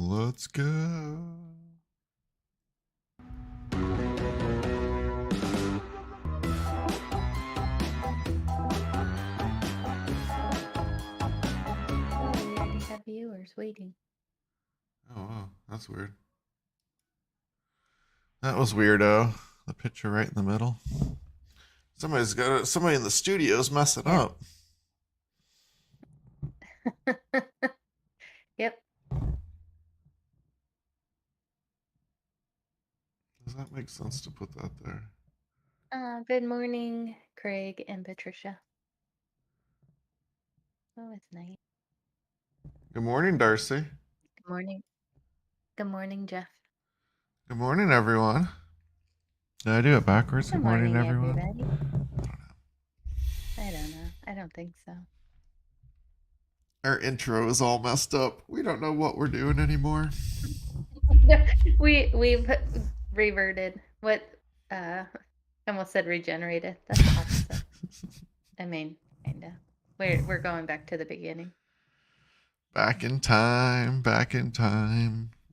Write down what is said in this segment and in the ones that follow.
Let's go. Oh, we already have viewers waiting. Oh, wow. That's weird. That was weirdo. The picture right in the middle. Somebody in the studio's messing Yeah. up. Yep. Does that make sense to put that there? Good morning, Craig and Patricia. Oh, it's night. Good morning, Darcy. Good morning. Good morning, Jeff. Good morning, everyone. Did I do it backwards? Good Good morning, morning, everyone. everybody. I don't know. I don't think so. Our intro is all messed up. We don't know what we're doing anymore. We've reverted. What? I almost said regenerated. That's the opposite. I mean, kinda. We're going back to the beginning. Back in time,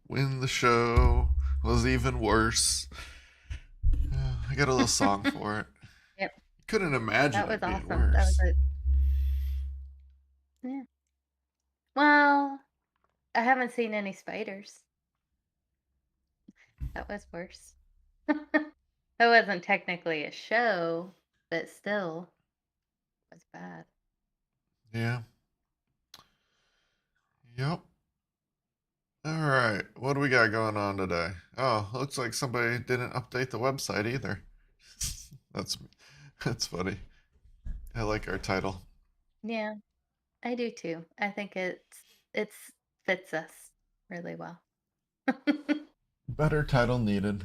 when the show was even worse. I got a little song for it. Yep. Couldn't imagine That was it being awesome. That was worse. yeah. Well, I haven't seen any spiders. That was worse. That wasn't technically a show, but still was bad. Yeah. Yep. All right. What do we got going on today? Oh, looks like somebody didn't update the website either. That's that's funny. I like our title. Yeah, I do too. I think it's fits us really well. Better title needed.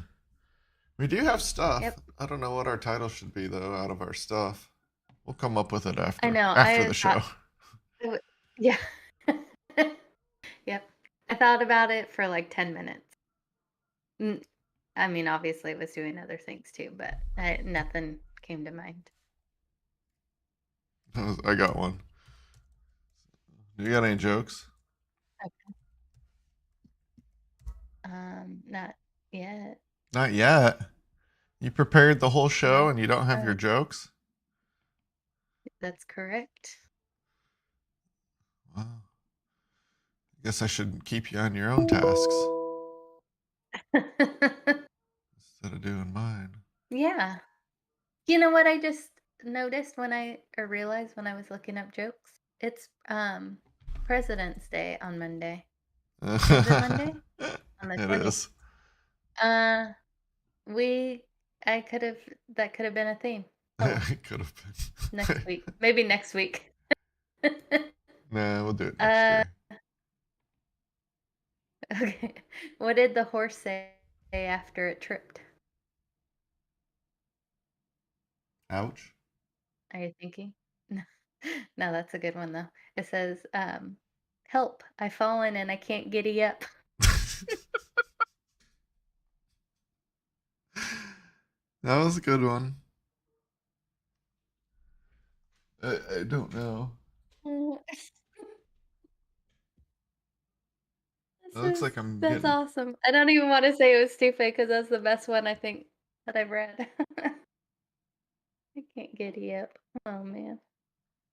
We do have stuff. Yep. I don't know what our title should be though out of our stuff. We'll come up with it I know. after I the thought show. yeah. Yep. I thought about it for like 10 minutes. I mean, obviously I was doing other things too, but nothing came to mind. I got one. You got any jokes? Not yet. Not yet. You prepared the whole show No. and you don't have your jokes? That's correct. Wow. I guess I should keep you on your own tasks instead of doing mine. Yeah. You know what I just noticed when I or realized when I was looking up jokes? It's President's Day on Monday. Is it Monday? On the It 20th. is. Uh we I could have that could have been a theme. Oh, It could have been. next week. Maybe next week. Nah, we'll do it next year. Okay. What did the horse say after it tripped? Ouch. Are you thinking? No, no, that's a good one though. It says, "Help! I've fallen and I can't giddy up." That was a good one. I don't know. It looks like I'm That's getting. awesome. I don't even want to say it was stupid because that's the best one I think that I've read. I can't giddy up. Oh man,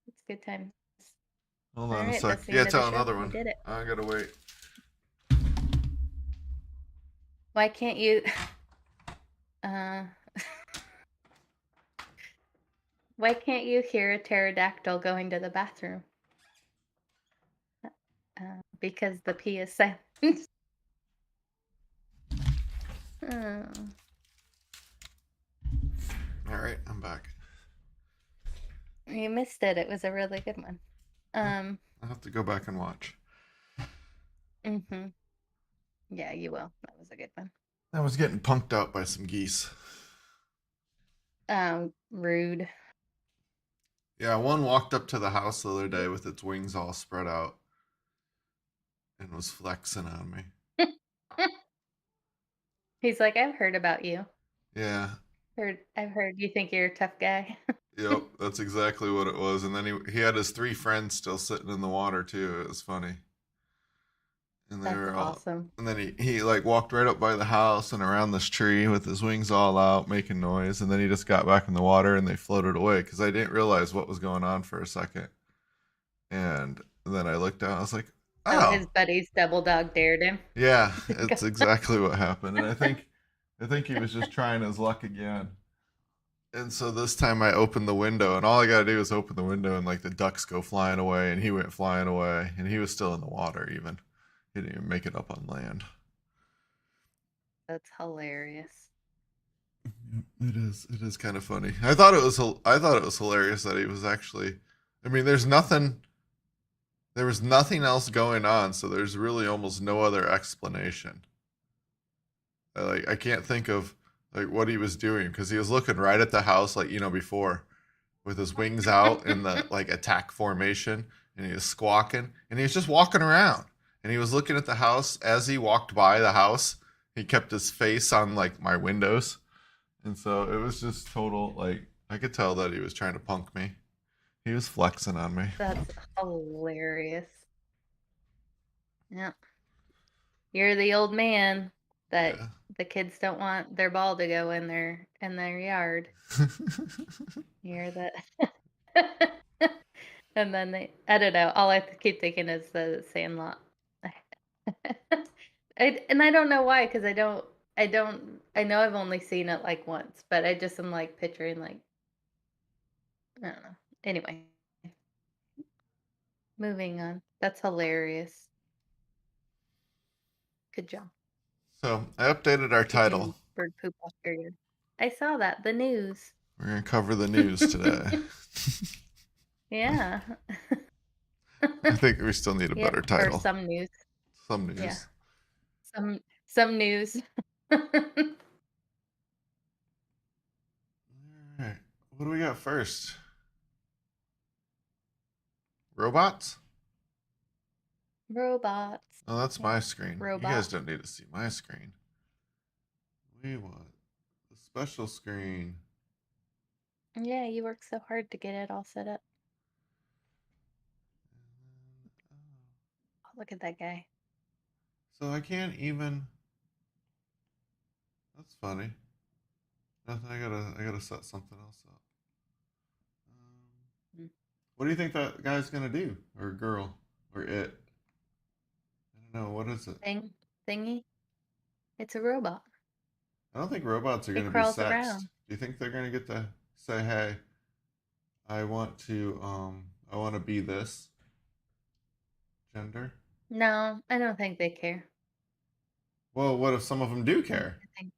it's good time. Hold All on a right, sec. that's the Yeah, end of the tell show. another We one. did it. I gotta wait. Why can't you? Uh, why can't you hear a pterodactyl going to the bathroom? Because the P is silent. Oh. All right, I'm back. You missed it. It was a really good one. I'll have to go back and watch. Mm-hmm. Yeah, you will. That was a good one. I was getting punked out by some geese. Rude. Yeah, one walked up to the house the other day with its wings all spread out and was flexing on me. He's like, I've heard about you. Yeah. I've heard you think you're a tough guy. Yep, that's exactly what it was. And then he had his three friends still sitting in the water too. It was funny. and they That's were all. awesome. And then he like walked right up by the house and around this tree with his wings all out, making noise. And then he just got back in the water and they floated away because I didn't realize what was going on for a second. And then I looked down. I was like, Oh, "Oh, his buddies double dog dared him yeah, to go. it's exactly what happened." And I think he was just trying his luck again. And so this time I opened the window, and all I gotta do is open the window, and like the ducks go flying away, and he went flying away, and he was still in the water. Even he didn't even make it up on land. That's hilarious. It is. It is kind of funny. I thought it was. I thought it was hilarious that he was actually. I mean, there's nothing. There was nothing else going on, so there's really almost no other explanation. I can't think of like what he was doing because he was looking right at the house, like before, with his wings out in the like attack formation, and he was squawking, and he was just walking around, and he was looking at the house as he walked by the house. He kept his face on like my windows, and so it was just total like I could tell that he was trying to punk me. He was flexing on me. That's hilarious. Yeah. You're the old man that Yeah. the kids don't want their ball to go in their yard. You're the and then I don't know. All I keep thinking is the Sandlot. And I don't know why, because I know I've only seen it like once, but I just am like picturing like I don't know. Anyway, moving on. That's hilarious. Good job. So I updated our title. Kicking bird poop off your ear. I saw that. The news. We're gonna cover the news today. Yeah. I think we still need a Yep. better Or title. some news. Some Yeah. news. Some news. All right. What do we got first? Robots? Robots. Oh, that's Yep. my screen. You guys Robot. don't need to see my screen. We want the special screen. Yeah, you worked so hard to get it all set up. Oh, look at that guy. So I can't even. That's funny. I gotta set something else up. Mm. What do you think that guy's gonna do, or girl, or it? I don't know. What is it? Thingy. It's a robot. I don't think robots are It gonna be crawls sexed. around. Do you think they're gonna get to say, "Hey, I want to be this gender"? No, I don't think they care. Well, what if some of them do I care? think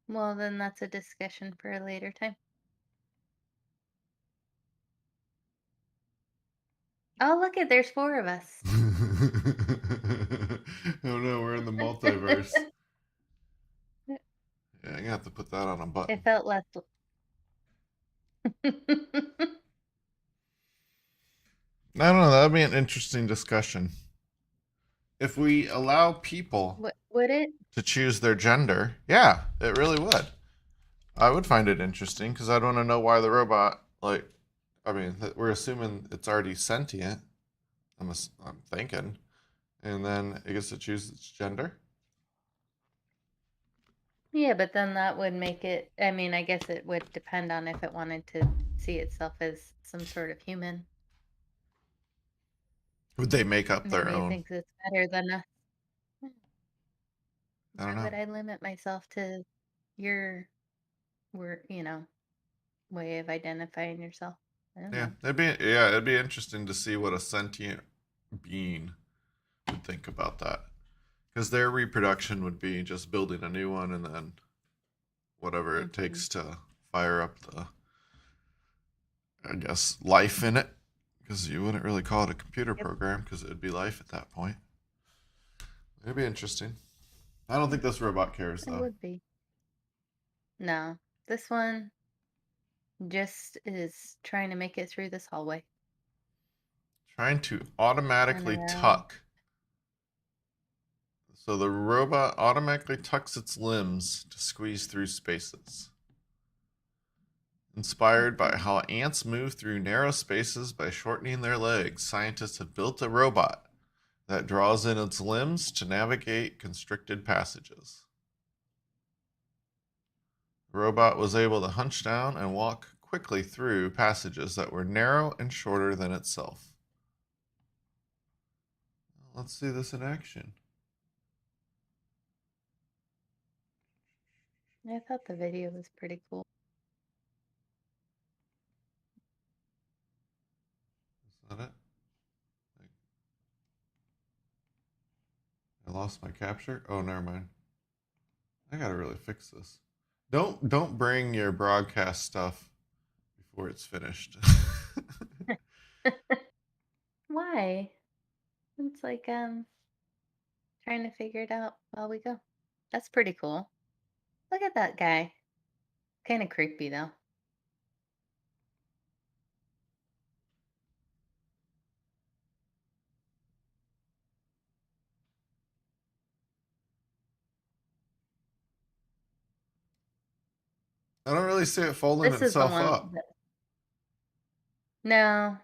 well, then that's a discussion for a later time. Oh, look it, there's 4 of us. Oh no, we're in the multiverse. Yeah, I'm gonna have to put that on a It button. felt less. I don't know. That'd be an interesting discussion. If we allow people Would it? to choose their gender, yeah, it really would. I would find it interesting because I'd want to know why the robot, like, I mean, we're assuming it's already sentient. I'm thinking, and then it gets to choose its gender. Yeah, but then that would make it. I mean, I guess it would depend on if it wanted to see itself as some sort of human. Would they make up their Maybe it own? thinks it's better than us. I don't Why know. would I limit myself to your, way of identifying yourself? I don't Yeah, know. it'd be interesting to see what a sentient being would think about that. Because their reproduction would be just building a new one and then whatever it Mhm. takes to fire up the, I guess, life in it. Because you wouldn't really call it a computer Yep, program because it would be life at that point. It'd be interesting. I don't think this robot cares it though. would be. No, this one just is trying to make it through this hallway Trying to and automatically around. tuck. So the robot automatically tucks its limbs to squeeze through spaces. Inspired by Mhm. how ants move through narrow spaces by shortening their legs, scientists have built a robot that draws in its limbs to navigate constricted passages. The robot was able to hunch down and walk quickly through passages that were narrow and shorter than itself. Let's see this in action. I thought the video was pretty cool. Is that it? I lost my capture. Oh, never mind. I gotta really fix this. Don't bring your broadcast stuff before it's finished. Why? It's like trying to figure it out while we go. That's pretty cool. Look at that guy. Kind of creepy though. I don't really see it folding This is the itself one up. that no.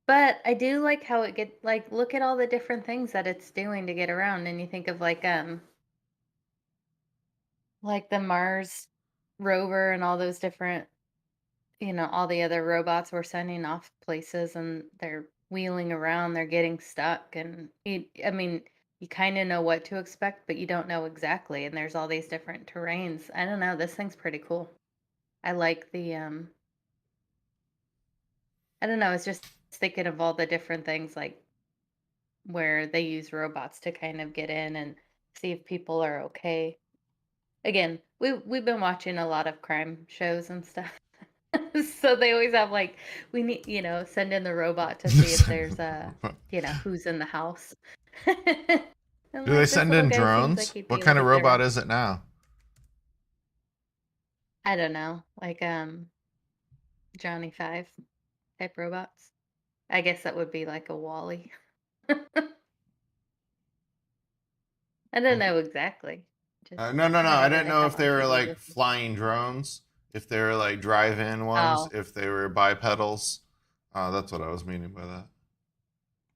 But I do like how it get like look at all the different things that it's doing to get around and you think of like the Mars rover and all those different, all the other robots were sending off places and they're wheeling around, they're getting stuck and I mean, you kind of know what to expect, but you don't know exactly and there's all these different terrains. I don't know, this thing's pretty cool. I like the I don't know, it's just thinking of all the different things like where they use robots to kind of get in and see if people are okay. Again, we've been watching a lot of crime shows and stuff. So they always have like we need, send in the robot to see if there's who's in the house. I'm Do they like, this send little in guy seems like drones? he'd What be able kind of to get robot around. is it now? I don't know, like Johnny Five type robots. I guess that would be like a Wally. I don't know exactly. Just No, no, no. I whatever didn't they know have if on they were TV like this week. flying drones, if they were like drive-in ones, Oh, if they were bipedals. That's what I was meaning by that.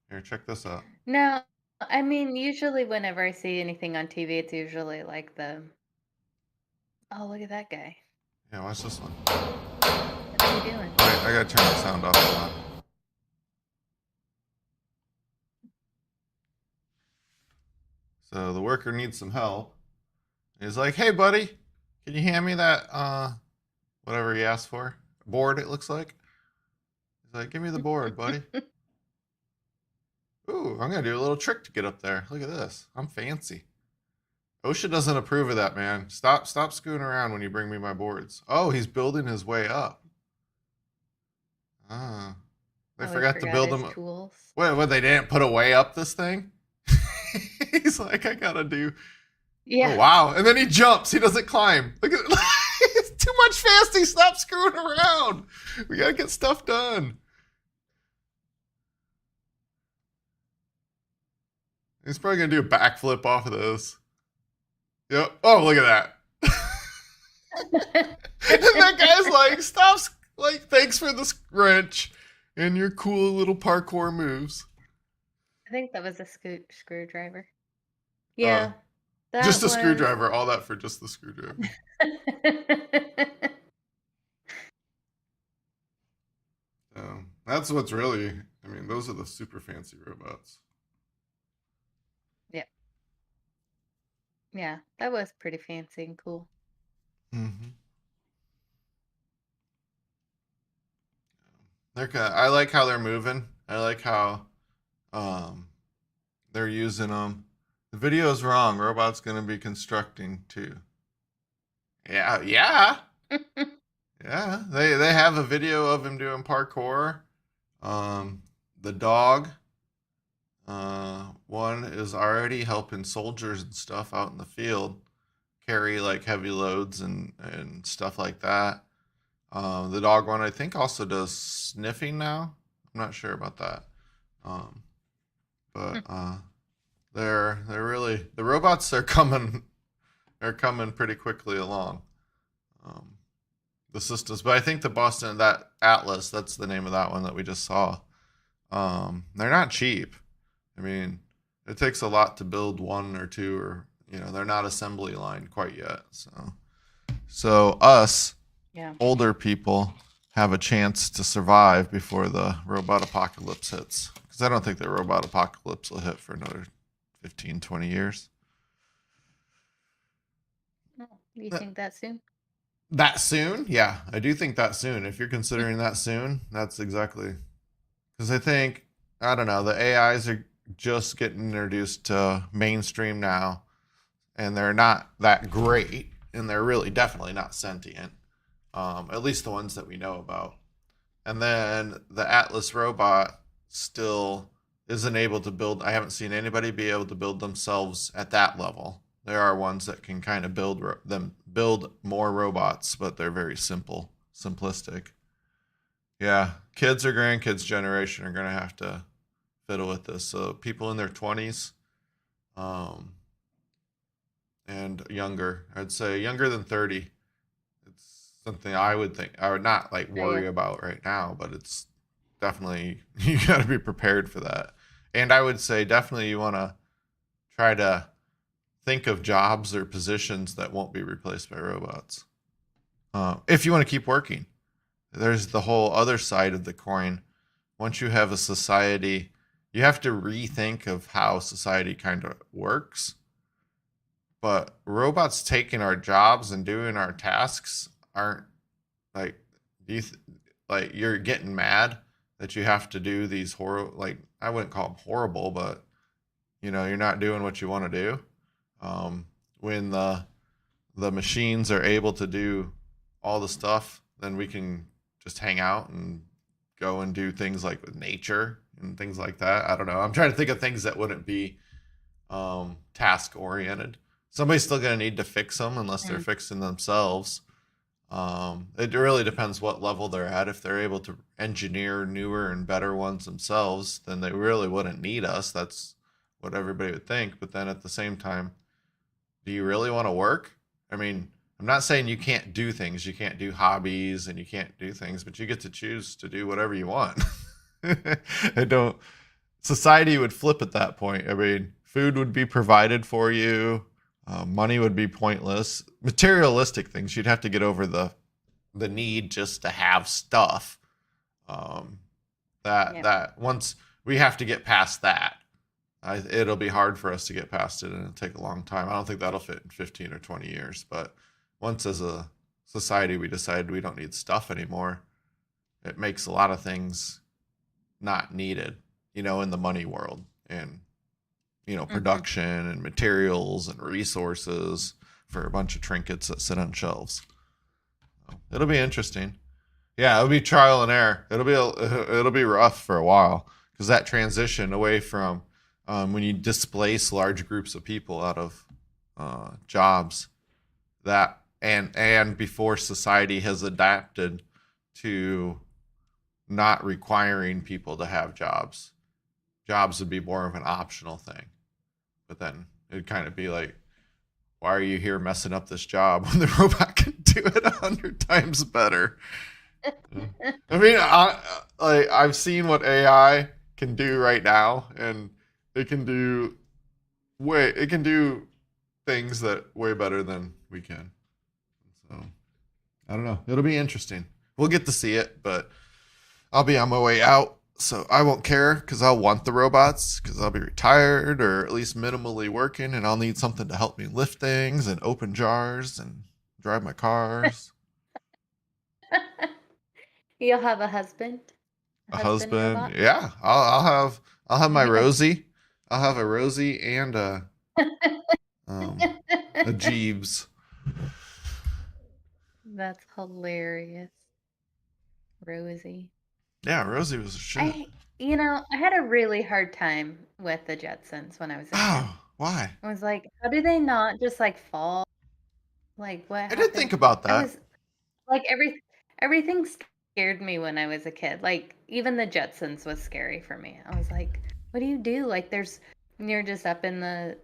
Here, check this out. no, I mean, usually whenever I see anything on TV, it's usually like oh, look at that guy. Yeah, watch this one. What's he doing? Wait, I gotta turn the sound off a lot. So the worker needs some help. He's like, "Hey, buddy, can you hand me that whatever he asked for? Board, it looks like." He's like, "Give me the board, buddy." Ooh, I'm gonna do a little trick to get up there. Look at this. I'm fancy. OSHA doesn't approve of that, man. Stop screwing around when you bring me my boards. Oh, he's building his way up. Ah, they Oh, he forgot to forgot build his him. tools. Wait, what? They didn't put a way up this thing? He's like, I gotta do. Oh Yeah. wow! And then he jumps. He doesn't climb. Look at it's too much fasting. Stop screwing around. We gotta get stuff done. He's probably gonna do a backflip off of this. Yep. Oh, look at that. And that guy's like, stop. Like, thanks for the wrench and your cool little parkour moves. I think that was a screwdriver. Uh, Yeah, that just a was. screwdriver. All that for just the screwdriver. That's what's really. I mean, those are the super fancy robots. Yeah, yeah, that was pretty fancy and cool. Mm-hmm. I like how they're moving. I like how um, they're using them. The video's wrong. Robot's gonna be constructing too. Yeah, yeah, yeah. They have a video of him doing parkour. Um, the dog one is already helping soldiers and stuff out in the field carry like heavy loads and stuff like that. The dog one I think also does sniffing now. I'm not sure about that. Um, but they're really the robots are coming. They're coming pretty quickly along. Um, the systems, but I think the Boston that Atlas, that's the name of that one that we just saw. They're not cheap. I mean, it takes a lot to build one or two, or they're not assembly line quite yet. So us Yeah. older people have a chance to survive before the robot apocalypse hits. Because I don't think the robot apocalypse will hit for another 15, 20 years. Oh, you think that soon? That soon? Yeah, I do think that soon. If you're considering that soon, that's exactly. Because I don't know, the AIs are just getting introduced to mainstream now, and they're not that great, and they're really definitely not sentient. At least the ones that we know about. And then the Atlas robot still isn't able to build. I haven't seen anybody be able to build themselves at that level. There are ones that can kind of build more robots, but they're very simplistic. Yeah, kids or grandkids generation are gonna have to fiddle with this. So people in their 20s, um, and younger, I'd say younger than 30. It's something I would not like Oh, yeah. worry about right now, but it's definitely you got to be prepared for that. And I would say definitely you want to try to think of jobs or positions that won't be replaced by robots. If you want to keep working, there's the whole other side of the coin. Once you have a society, you have to rethink of how society kind of works. But robots taking our jobs and doing our tasks aren't like do you th- like you're getting mad that you have to do these horror like I wouldn't call them horrible, but you're not doing what you want to do. When the machines are able to do all the stuff, then we can just hang out and go and do things like with nature and things like that. I don't know. I'm trying to think of things that wouldn't be task oriented. Somebody's still going to need to fix them unless they're Mm. fixing themselves. It really depends what level they're at. If they're able to engineer newer and better ones themselves, then they really wouldn't need us. That's what everybody would think. But then at the same time, do you really want to work? I mean, I'm not saying you can't do things. You can't do hobbies and you can't do things, but you get to choose to do whatever you want. I don't. Society would flip at that point. I mean, food would be provided for you. Money would be pointless. Materialistic things, you'd have to get over the need just to have stuff. Um, that Yeah. that once we have to get past that, it'll be hard for us to get past it, and it'll take a long time. I don't think that'll fit in 15 or 20 years. But once, as a society, we decide we don't need stuff anymore, it makes a lot of things not needed. In the money world and Mhm. production and materials and resources for a bunch of trinkets that sit on shelves. It'll be interesting. Yeah, it'll be trial and error. It'll be rough for a while because that transition away from when you displace large groups of people out of jobs, that and before society has adapted to not requiring people to have jobs would be more of an optional thing. But then it'd kind of be like, why are you here messing up this job when the robot can do it 100 times better? Yeah. I mean, I've seen what AI can do right now, and it can do it can do things that way better than we can. So I don't know. It'll be interesting. We'll get to see it, but I'll be on my way out, so I won't care because I'll want the robots because I'll be retired or at least minimally working, and I'll need something to help me lift things and open jars and drive my cars. You'll have a husband? A A husband husband, robot? yeah. I'll have my Rosie. I'll have a Rosie and um a Jeeves. That's hilarious. Rosie. Yeah, Rosie was a shit. I I had a really hard time with the Jetsons when I was a kid. Oh, why? I was like, "How do they not just, like, fall? Like, what I did think happened?" about I that. was like, everything scared me when I was a kid, like, even the Jetsons was scary for me. I was like, "What do you do?" Like, you're just up in the,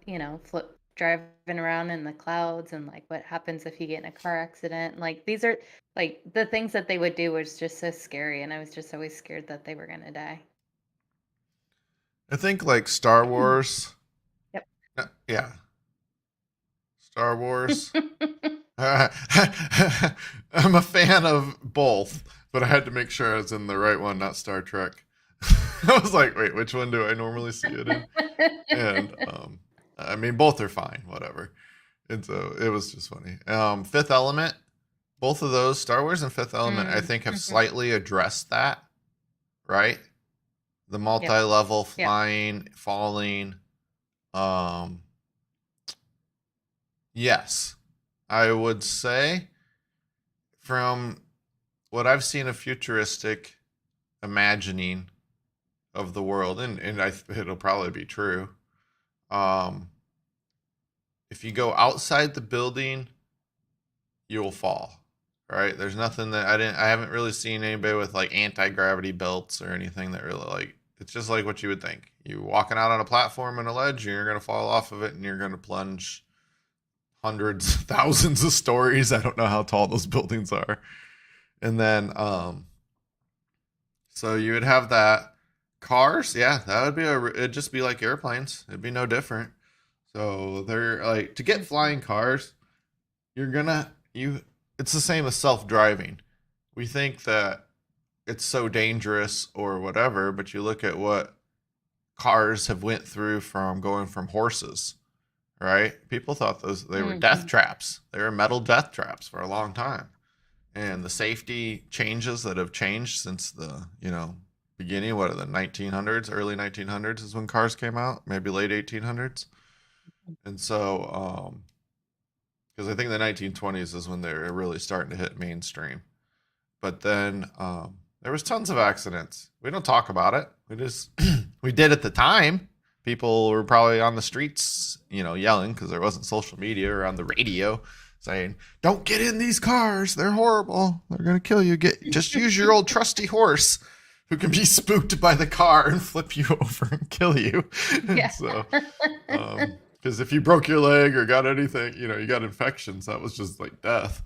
flip driving around in the clouds, and, like, what happens if you get in a car accident? Like, these are like, the things that they would do was just so scary, and I was just always scared that they were gonna die. I think like Star Mm. Wars. Yep. Yeah, Star Wars. I'm a fan of both, but I had to make sure I was in the right one, not Star Trek. I was like, wait, which one do I normally see it in? And I mean, both are fine, whatever. And so it was just funny. Fifth Element, both of those, Star Wars and Fifth Element, I Mm, think have mhm. slightly addressed that, right? The Yep, multi-level yep. flying, falling. Um, yes, I would say from what I've seen of futuristic imagining of the world, and it'll probably be true. Um, if you go outside the building, you'll fall. Right? There's nothing that I haven't really seen anybody with like anti-gravity belts or anything that really like it's just like what you would think. You're walking out on a platform and a ledge, and you're gonna fall off of it and you're gonna plunge hundreds, thousands of stories. I don't know how tall those buildings are. And then so you would have that. Cars, yeah, that would be it'd just be like airplanes. It'd be no different. So they're like to get Mhm. flying cars, you're gonna you it's the same as self-driving. We think that it's so dangerous or whatever, but you look at what cars have went through from going from horses, right? People thought those they were death Mhm. traps. They were metal death traps for a long time. And the safety changes that have changed since the, beginning, what are the 1900s, early 1900s is when cars came out, maybe late 1800s. And so because I think the 1920s is when they were really starting to hit mainstream. But then there was tons of accidents. We don't talk about it. We just we did at the time. People were probably on the streets, yelling because there wasn't social media or on the radio saying, "Don't get in these cars. They're horrible. They're gonna kill you. Just use your old trusty horse, who can be spooked by the car and flip you over and kill you." And Yeah. so, because if you broke your leg or got anything, you got infections, that was just like death.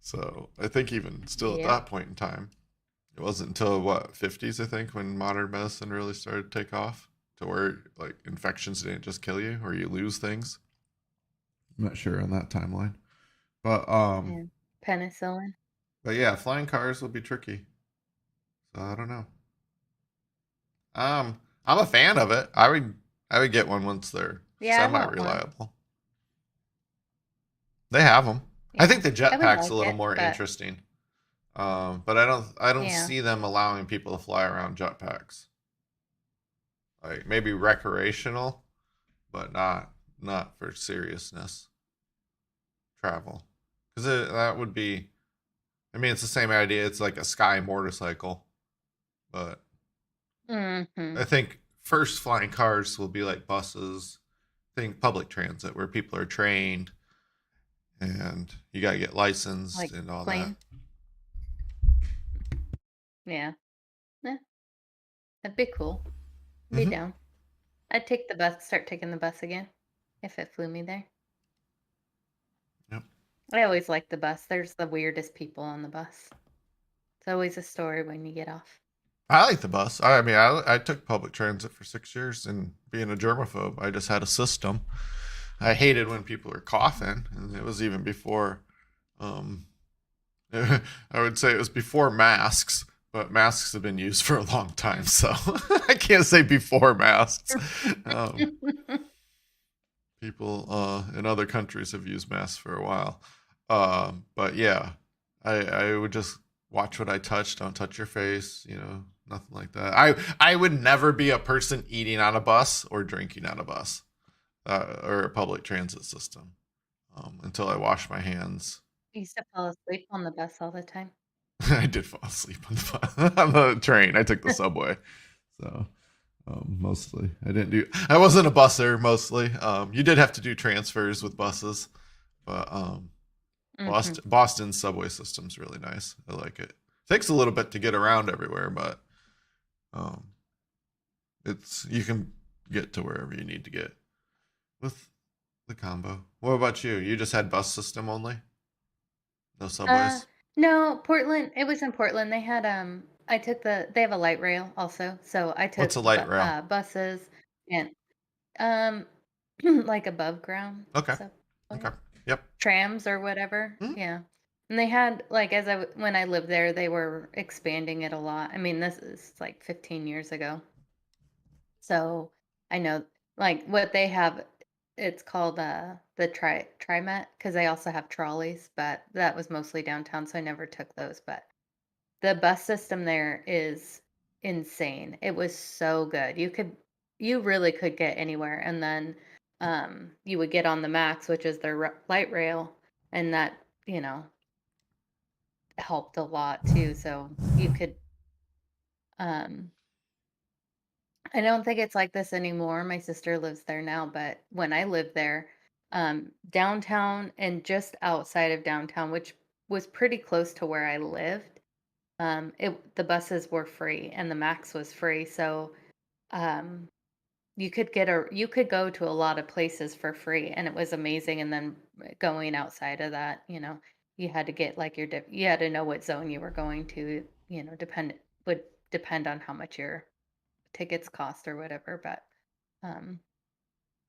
So I think even still at Yep. that point in time, it wasn't until what 50s I think when modern medicine really started to take off to where like infections didn't just kill you or you lose things. I'm not sure on that timeline, but Yeah. Penicillin. yeah, flying cars will be tricky. So I don't know. I'm a fan of it. I would get one once they're Yeah, I semi want one. reliable. They have them. I Yeah. think the I would jetpack's a like little it, more but interesting. But I don't yeah. see them allowing people to fly around jetpacks. Like maybe recreational, but not for seriousness travel. Because that would be. I mean, it's the same idea. It's like a sky motorcycle, but I Mhm. think first flying cars will be like buses. Think public transit where people are trained and you got to get licensed Like and all that. plane. Yeah. Yeah. That'd be cool. Be Mm-hmm. down. I'd take the bus, start taking the bus again if it flew me there. Yep. I always like the bus. There's the weirdest people on the bus. It's always a story when you get off. I like the bus. I mean, I took public transit for 6 years, and being a germaphobe, I just had a system. I hated when people were coughing, and it was even before. Um, I would say it was before masks, but masks have been used for a long time, so I can't say before masks. Um, People in other countries have used masks for a while, but yeah, I would just watch what I touch. Don't touch your face, nothing like that. I would never be a person eating on a bus or drinking on a bus or a public transit system until I wash my hands. I used to fall asleep on the bus all the time. I did fall asleep on on the train. I took the subway, so mostly I didn't do. I wasn't a busser mostly. You did have to do transfers with buses, but Mhm. Boston's subway system's really nice. I like it. Takes a little bit to get around everywhere, but um, it's you can get to wherever you need to get with the combo. What about you? You just had bus system only, no Uh, subways. no, Portland, it was in Portland. They had, they have a light rail also, so I What's took a light rail? buses. And, like above ground Okay. Okay. subway? Yep. Trams or whatever, Mhm. yeah. And they had like, when I lived there, they were expanding it a lot. I mean, this is like 15 years ago. So, I know, like, what they have, it's called, the TriMet, because they also have trolleys, but that was mostly downtown, so I never took those, but the bus system there is insane. It was so good. You really could get anywhere, and then, you would get on the Max, which is their light rail, and that, you know, helped a lot too, so you could, um I don't think it's like this anymore. My sister lives there now, but when I lived there, downtown and just outside of downtown, which was pretty close to where I lived, the buses were free and the Max was free. So um, you could go to a lot of places for free, and it was amazing. And then going outside of that, you had to get like you had to know what zone you were going to. Would depend on how much your tickets cost or whatever, but, um,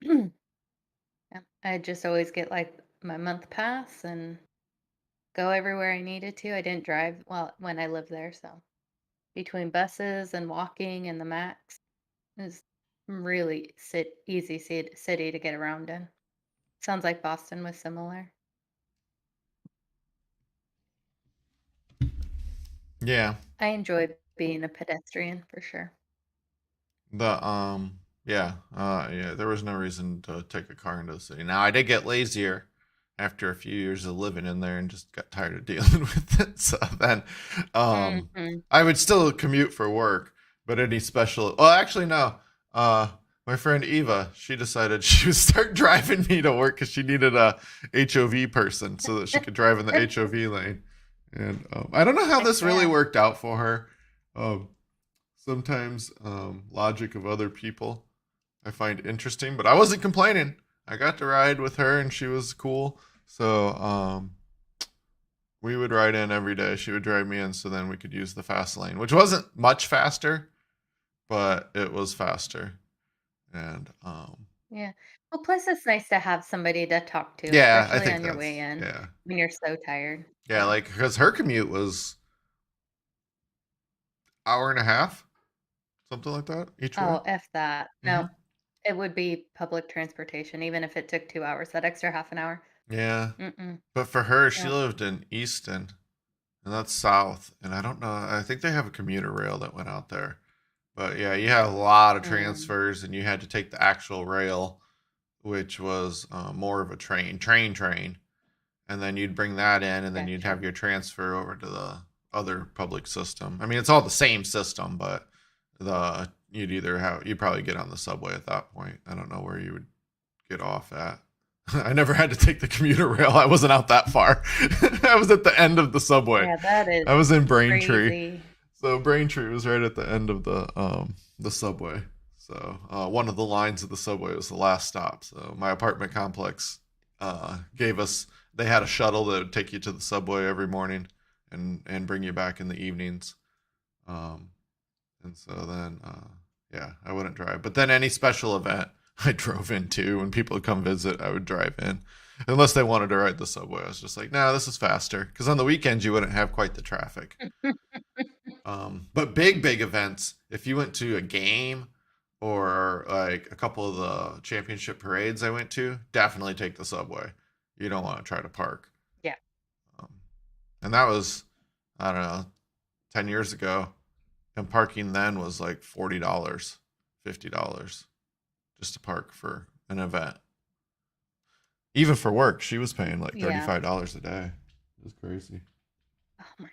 yeah, I just always get, like, my month pass and go everywhere I needed to. I didn't drive, well, when I lived there, so between buses and walking and the Max is really easy city to get around in. Sounds like Boston was similar. Yeah. I enjoy being a pedestrian for sure. The yeah, there was no reason to take a car into the city. Now I did get lazier after a few years of living in there and just got tired of dealing with it. So then Mhm. I would still commute for work, but any special well actually no. Uh my friend Eva, she decided she would start driving me to work because she needed a HOV person so that she could drive in the HOV lane. And I don't know how Heck this really yeah. worked out for her. Um, Sometimes logic of other people I find interesting, but I wasn't complaining. I got to ride with her and she was cool. So we would ride in every day. She would drive me in so then we could use the fast lane, which wasn't much faster, but it was faster. And Yeah. Well, plus it's nice to have somebody to talk to, yeah, I especially think on your way that's in yeah. when you're so tired. Yeah, Yeah. like because her commute was hour and a half, something like that each way. Oh, F that. Mm-hmm. No, it would be public transportation, even if it took 2 hours, that extra half an hour. Yeah. Mm-mm. But for her, she No. lived in Easton, and that's south. And I don't know. I think they have a commuter rail that went out there. But yeah, you had a lot of Mm, transfers, and you had to take the actual rail, which was more of a train, and then you'd bring that in, and then you'd have gotcha. your transfer over to the other public system. I mean, it's all the same system, but you'd probably get on the subway at that point. I don't know where you would get off at. I never had to take the commuter rail. I wasn't out that far. I was at the end of the subway. Yeah, that is I was in Braintree. crazy. So Braintree was right at the end of the subway. So one of the lines of the subway was the last stop. So my apartment complex gave us. They had a shuttle that would take you to the subway every morning and bring you back in the evenings. Um, and so then yeah, I wouldn't drive. But then any special event, I drove into. When people would come visit, I would drive in. Unless they wanted to ride the subway, I was just like, no, this is faster. Because on the weekends, you wouldn't have quite the traffic. But big events, if you went to a game or like a couple of the championship parades I went to, definitely take the subway. You don't want to try to park. Yeah. Um, and that was, I don't know, 10 years ago. And parking then was like $40, $50 just to park for an event. Even for work, she was paying like Yeah. $35 a day. It was crazy. Oh my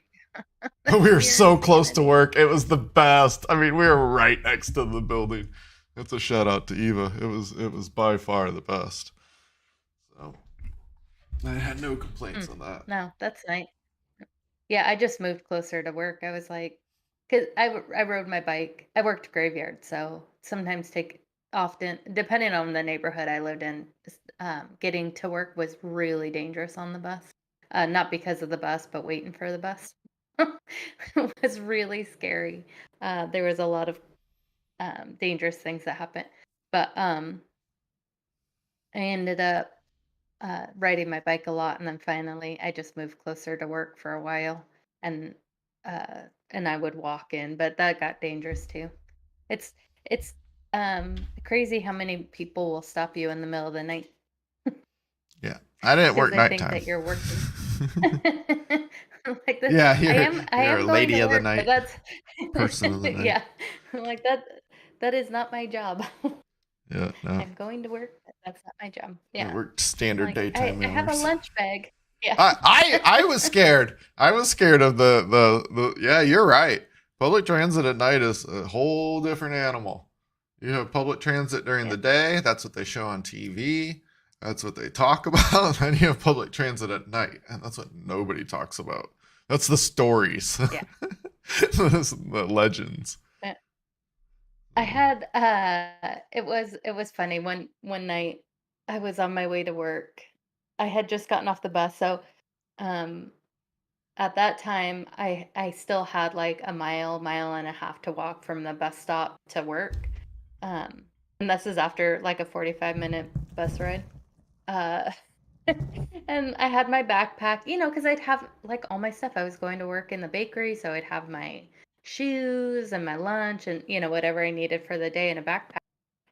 But we that's were pure so close to insanity. work. It was the best. I mean, we were right next to the building. That's a shout out to Eva. It was by far the best. So I had no complaints Mm. on that. No, that's nice. Yeah, I just moved closer to work. I was like, cause I rode my bike. I worked graveyard, so sometimes often, depending on the neighborhood I lived in, getting to work was really dangerous on the bus. Not because of the bus, but waiting for the bus. It was really scary. There was a lot of dangerous things that happened. But I ended up riding my bike a lot, and then finally I just moved closer to work for a while, and I would walk in, but that got dangerous too. It's it's crazy how many people will stop you in the middle of the night Yeah, I didn't because work they think nighttime. that you're working. Like the Yeah, I you're a am going lady to of the work, but night, that's person of the night. yeah. I'm like that is not my job. Yeah, no, I'm going to work, but that's not my job. I Yeah. worked I'm standard like I daytime I have a hours. lunch bag. Yeah. I was scared. I was scared of the. Yeah, you're right. Public transit at night is a whole different animal. You have public transit during Yeah. the day. That's what they show on TV. That's what they talk about. And then you have public transit at night, and that's what nobody talks about. That's the stories, Yeah. the legends. Uh, I So, had it was funny one night I was on my way to work. I had just gotten off the bus, so um at that time I still had like a mile and a half to walk from the bus stop to work. Um and this is after like a 45-minute bus ride. Uh and I had my backpack, because I'd have like all my stuff. I was going to work in the bakery, so I'd have my shoes and my lunch and whatever I needed for the day in a backpack.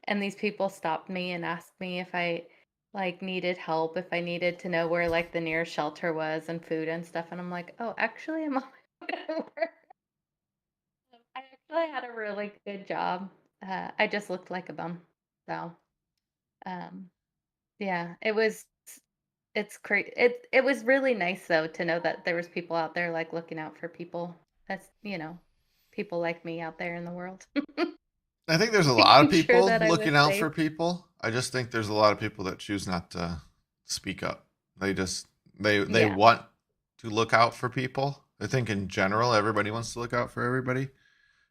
And these people stopped me and asked me if I like needed help, if I needed to know where like the nearest shelter was and food and stuff. And I'm like, oh, actually, I'm on my way to work. I actually had a really good job. I just looked like a bum. So, um, yeah, it's crazy. It was really nice though to know that there was people out there like looking out for people. That's, people like me out there in the world, I think there's a lot of making sure people that I was looking out safe. for people. I just think there's a lot of people that choose not to speak up. They just they Yeah, want to look out for people. I think in general everybody wants to look out for everybody.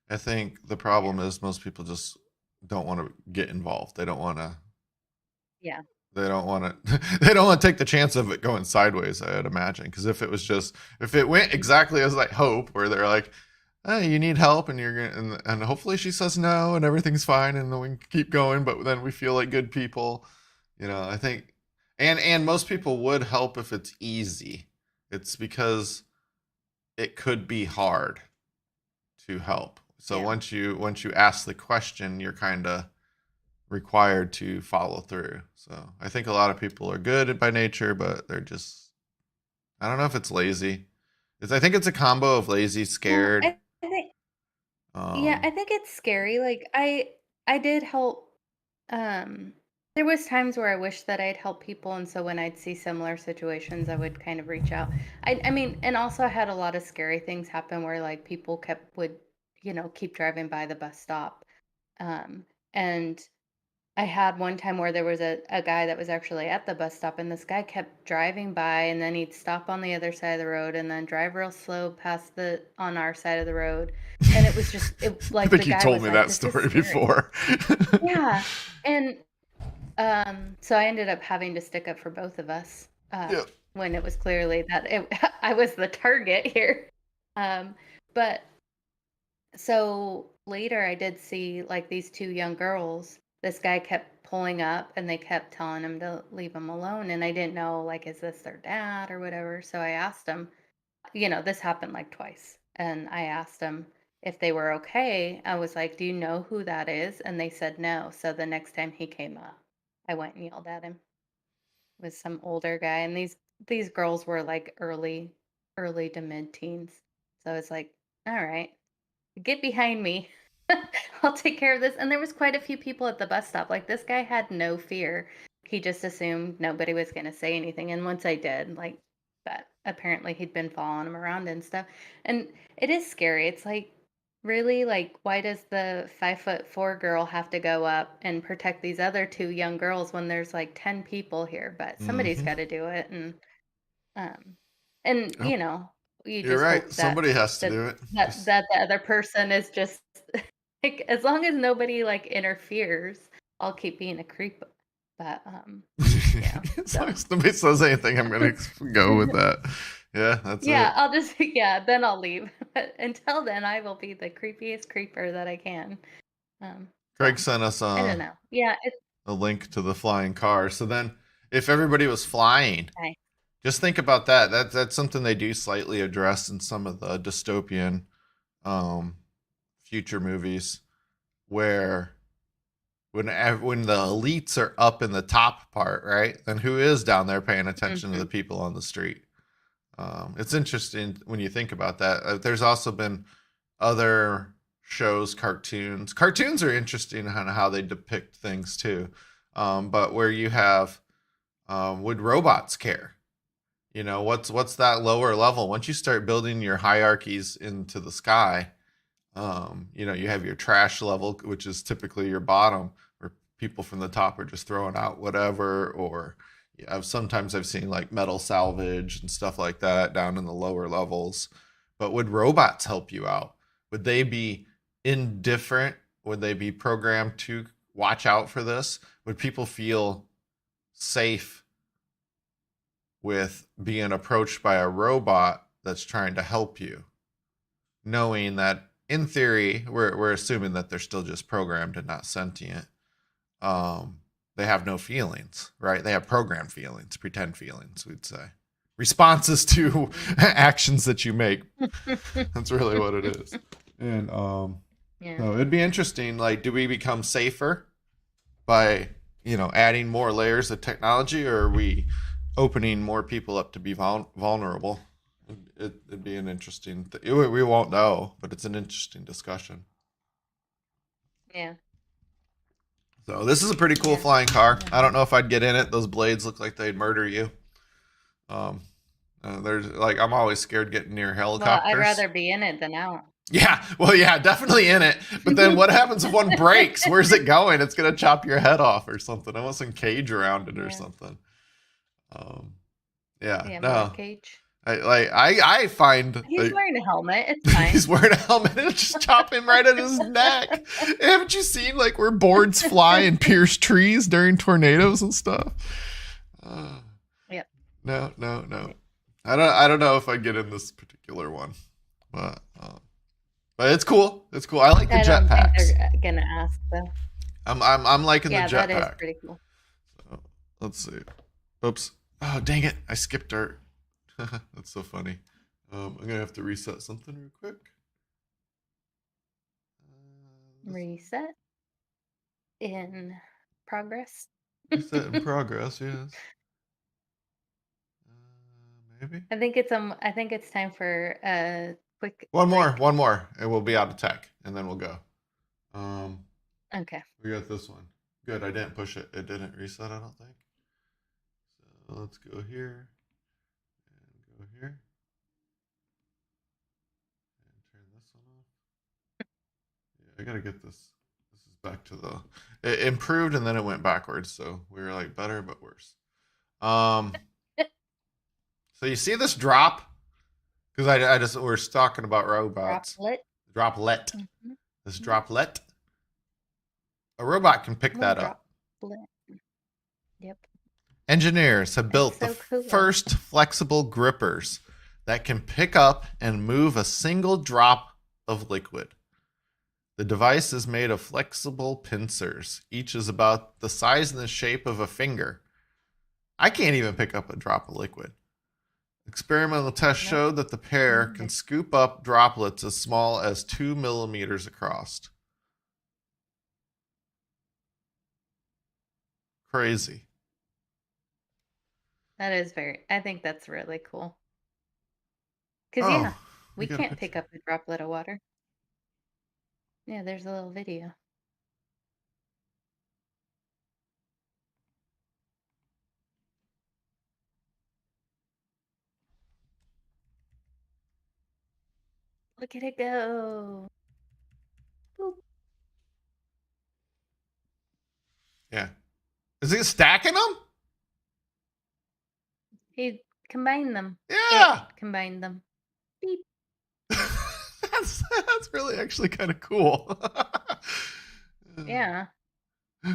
I think the yeah, problem is most people just don't want to get involved. yeah, They don't want to they don't want to take the chance of it going sideways, I'd imagine. Because if it went exactly as I hope, where they're like, "Hey, you need help," and you're gonna and hopefully she says no and everything's fine and then we can keep going, but then we feel like good people. I think and most people would help if it's easy. It's because it could be hard to help. So yeah. once you ask the question, you're kind of required to follow through. So I think a lot of people are good by nature, but they're just I don't know if it's lazy. I think it's a combo of lazy, Well, scared. I think yeah, Um, I think it's scary. Like I did help. um there was times where I wish that I'd help people, and so when I'd see similar situations, I would kind of reach out. I mean, and also I had a lot of scary things happen where like people kept would, keep driving by the bus stop. Um and I had one time where there was a guy that was actually at the bus stop, and this guy kept driving by, and then he'd stop on the other side of the road and then drive real slow past the on our side of the road. And it was just I like the think you guy told was me like, that "This is story scary." before. Yeah. And so I ended up having to stick up for both of us Yeah. when it was clearly that I was the target here. Um, but so later, I did see like these two young girls. This guy kept pulling up and they kept telling him to leave him alone. And I didn't know, like, is this their dad or whatever? So I asked him, this happened like twice. And I asked him if they were okay. I was like, do you know who that is? And they said no. So the next time he came up, I went and yelled at him. It was some older guy. And these girls were like early to mid teens. So I was like, all right, get behind me. I'll take care of this. And there was quite a few people at the bus stop. Like this guy had no fear. He just assumed nobody was going to say anything. And once I did, like that, apparently he'd been following him around and stuff. And it is scary. It's like, really, like, why does the 5'4" girl have to go up and protect these other two young girls when there's like 10 people here? But somebody's Hmm. got to do it. Um, and Oh, you you're just right. hope that Somebody has to that do it. that Just that the other person is just like, as long as nobody like interferes, I'll keep being a creep. But yeah. as long So as nobody says anything, I'm gonna go with that. Yeah, that's yeah, it. I'll just yeah, then I'll leave. But until then, I will be the creepiest creeper that I can. Um, Craig So, sent us I don't know. Yeah, it's a link to the flying car. So then, if everybody was flying, nice. just think about that. That's something they do slightly address in some of the dystopian um, future movies, where when the elites are up in the top part, right? Then who is down there paying attention to the Mhm. people on the street? It's interesting when you think about that. There's also been other shows, cartoons. Cartoons are interesting on how they depict things too. But where you have, would robots care? You know, what's that lower level? Once you start building your hierarchies into the sky, you know, you have your trash level, which is typically your bottom, where people from the top are just throwing out whatever, or sometimes I've seen like metal salvage and stuff like that down in the lower levels. But would robots help you out? Would they be indifferent? Would they be programmed to watch out for this? Would people feel safe with being approached by a robot that's trying to help you, knowing that in theory we're assuming that they're still just programmed and not sentient. um they have no feelings, right? They have programmed feelings, pretend feelings, we'd say, responses to actions that you make. That's really what it is. And Yeah. so it'd be interesting, like, do we become safer by, you know, adding more layers of technology, or are we opening more people up to be vulnerable? It'd be an interesting we won't know, but it's an interesting discussion. Yeah. So this is a pretty cool Yeah. flying car. Yeah. I don't know if I'd get in it. Those blades look like they'd murder you. um there's like, I'm always scared getting near Well, I'd helicopters. rather be in it than out. Yeah, well, yeah, definitely in it. But then what happens if one breaks? Where's it going? It's gonna chop your head off or something. I want some cage around it or Yeah. something. um yeah, Yeah, more no. cage. I find He's like wearing a helmet. It's fine. he's wearing a helmet and just chop him right at his neck. Haven't you seen like where boards fly and pierce trees during tornadoes and stuff? Uh, Yep. no, no, no. I don't know if I get in this particular one, but but it's cool. It's cool. I like the I don't think jetpacks. they're gonna ask though. I'm liking the Yeah, that is jetpack. pretty cool. So, let's see. Oops. Oh, dang it! I skipped dirt. That's so funny. I'm gonna have to reset something real quick. Reset in progress. Reset in progress. Yes. Maybe I think it's time for a quick one more. break. One more, and we'll be out of tech, and then we'll go. Um, Okay. we got this one. Good. I didn't push it. It didn't reset. I don't think. So let's go here and go here and turn this one off. Yeah, I gotta get this. This is back to the. It improved and then it went backwards. So we were like better but worse. Um. So you see this drop? Because I just we're talking about robots. Droplet. Droplet. Mhm. This droplet. A robot can pick Little that up. droplet. Yep. Engineers have That's built the so cool. first flexible grippers that can pick up and move a single drop of liquid. The device is made of flexible pincers. Each is about the size and the shape of a finger. I can't even pick up a drop of liquid. Experimental tests Nope. showed that the pair can scoop up droplets as small as 2 millimeters across. Crazy. That is I think that's really cool. Cause Oh, yeah, we we got a can't pick picture. up a droplet of water. Yeah, there's a little video. Look at it go. Boop. Yeah. Is he stacking them? He combined them. It Yeah. combined them. Beep. That's really actually kind of cool. Yeah.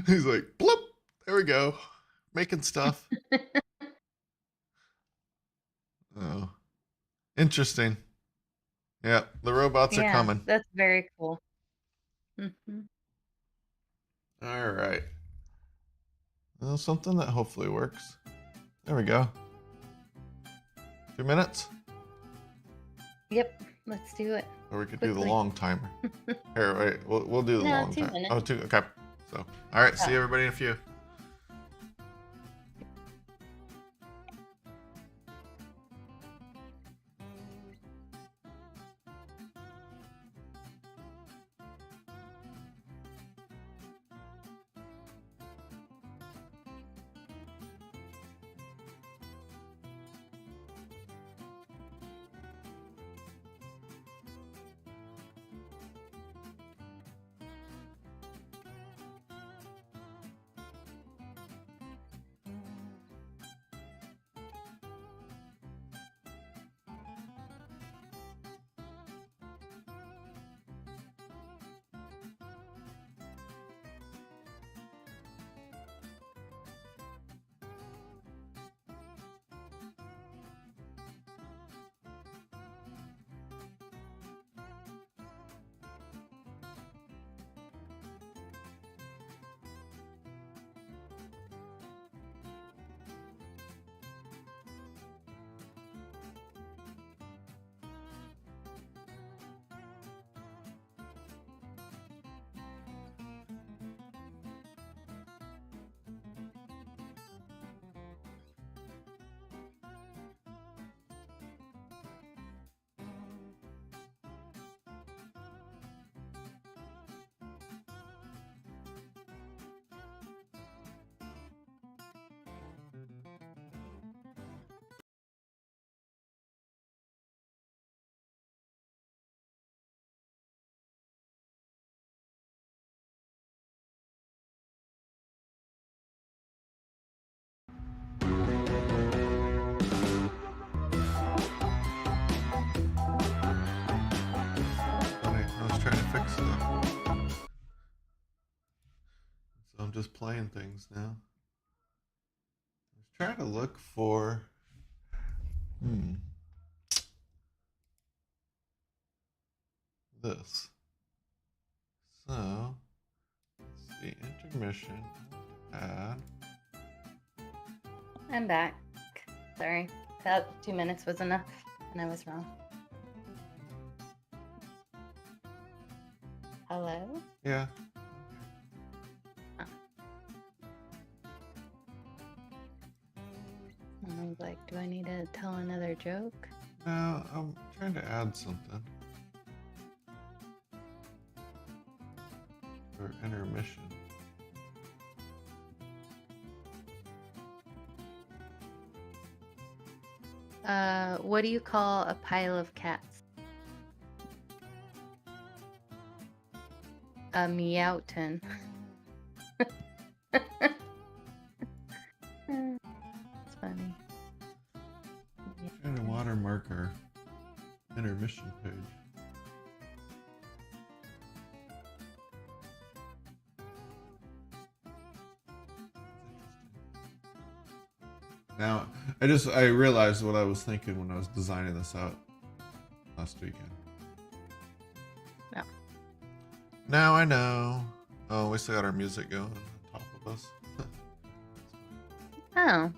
He's like, bloop. There we go. Making stuff. Oh, interesting. Yeah, the robots are Yeah, coming. that's very cool. Hmm. All right. Well, something that hopefully works. There we go. 2 minutes? Yep, let's do it. Or we could do the Quickly. long timer. Here, wait. We'll do the No, long 2 time. minutes. Oh, two. Okay. So, all right. See Oh. everybody in a few. Funny. I was trying to fix stuff. So I'm just playing things now. I was trying to look for. This. So, let's see. Intermission. Add. I'm back. Sorry. That 2 minutes was enough, and I was wrong. Hello? Yeah. Oh. And I was like, do I need to tell another joke? No, I'm trying to add something. For intermission. What do you call a pile of cats? A meowton. It's funny. Yeah. Trying to watermark our intermission page. Now, I realized what I was thinking when I was designing this out last weekend. No. Now I know. Oh, we still got our music going on top of us. Oh.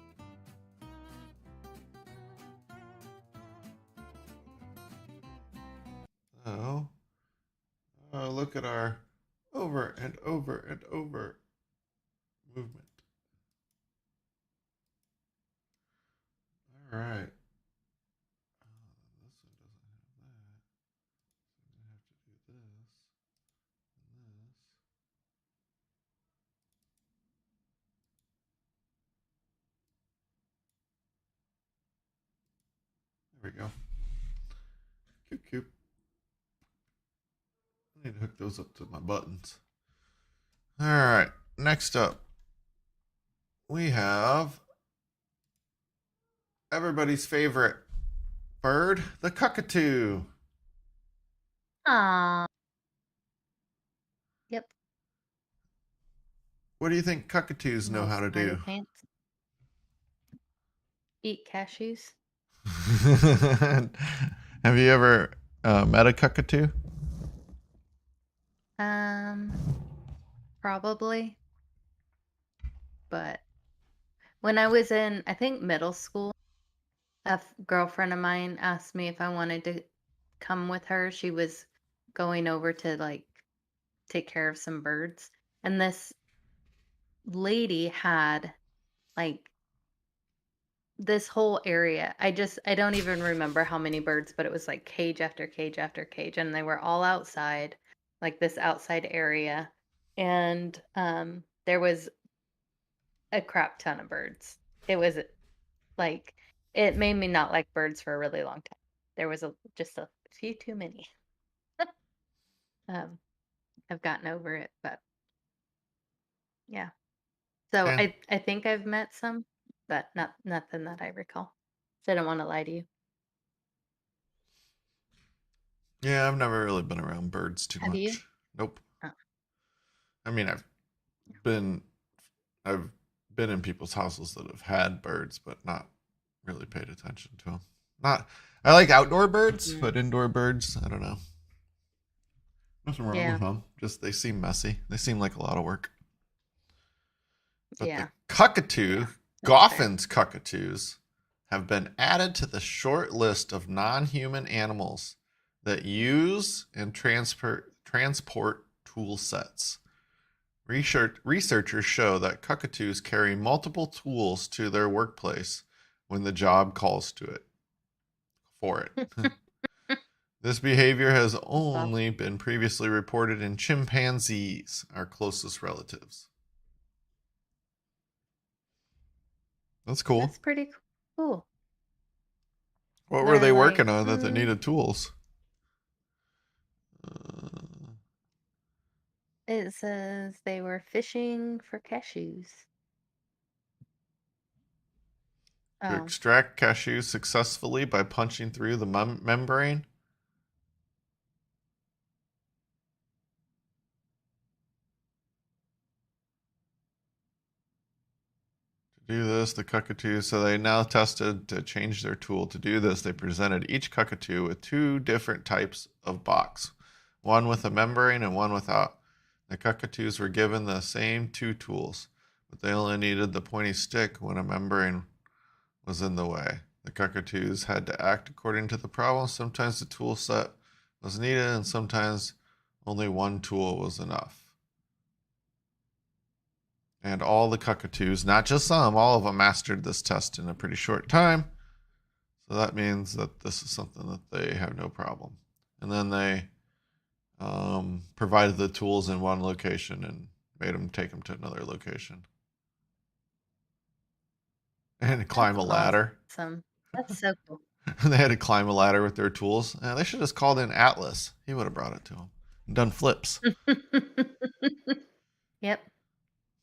So, look at our over and over and over movement. All right. This one doesn't have that. So I'm going to have to do this and this. There we go. Coop, coop. I need to hook those up to my buttons. All right. Next up, we have everybody's favorite bird, the cockatoo. Aww. Yep. What do you think cockatoos know Little how to smarty do? pants. Eat cashews. Have you ever met a cockatoo? probably. But when I was in, I think, middle school, girlfriend of mine asked me if I wanted to come with her. She was going over to like take care of some birds. And this lady had like this whole area. I don't even remember how many birds, but it was like cage after cage after cage, and they were all outside, like this outside area. And there was a crap ton of birds. It was like it made me not like birds for a really long time. There was just a few too many. um I've gotten over it, but yeah. So Okay. I think I've met some, but nothing that I recall. So I don't want to lie to you. Yeah, I've never really been around birds too Have you? much. Nope. Oh, I mean, been I've been in people's houses that have had birds, but not really paid attention to them. Not. I like outdoor birds, mm, but indoor birds, I don't know. Nothing wrong with yeah, them. Just they seem messy. They seem like a lot of work. But the yeah, cockatoo, yeah. That's fair. Goffin's cockatoos, have been added to the short list of non-human animals that use and transport tool sets. Researchers show that cockatoos carry multiple tools to their workplace when the job calls to it for it. This behavior has That's awesome. only been previously reported in chimpanzees, our closest relatives. That's cool. That's pretty cool. What were They're they like, working on that they needed tools? Uh, it says they were fishing for cashews. to Oh, extract cashews successfully by punching through the membrane. To do this, the cockatoos, so they now tested to change their tool. To do this, they presented each cockatoo with two different types of box, one with a membrane and one without. The cockatoos were given the same two tools, but they only needed the pointy stick when a membrane was in the way. The cockatoos had to act according to the problem. Sometimes the tool set was needed, and sometimes only one tool was enough. And all the cockatoos, not just some, all of them mastered this test in a pretty short time. So that means that this is something that they have no problem. And then they provided the tools in one location and made them take them to another location and climb that's a ladder. awesome. That's so cool. They had to climb a ladder with their tools. They should have just called in Atlas. He would have brought it to them and done flips. Yep.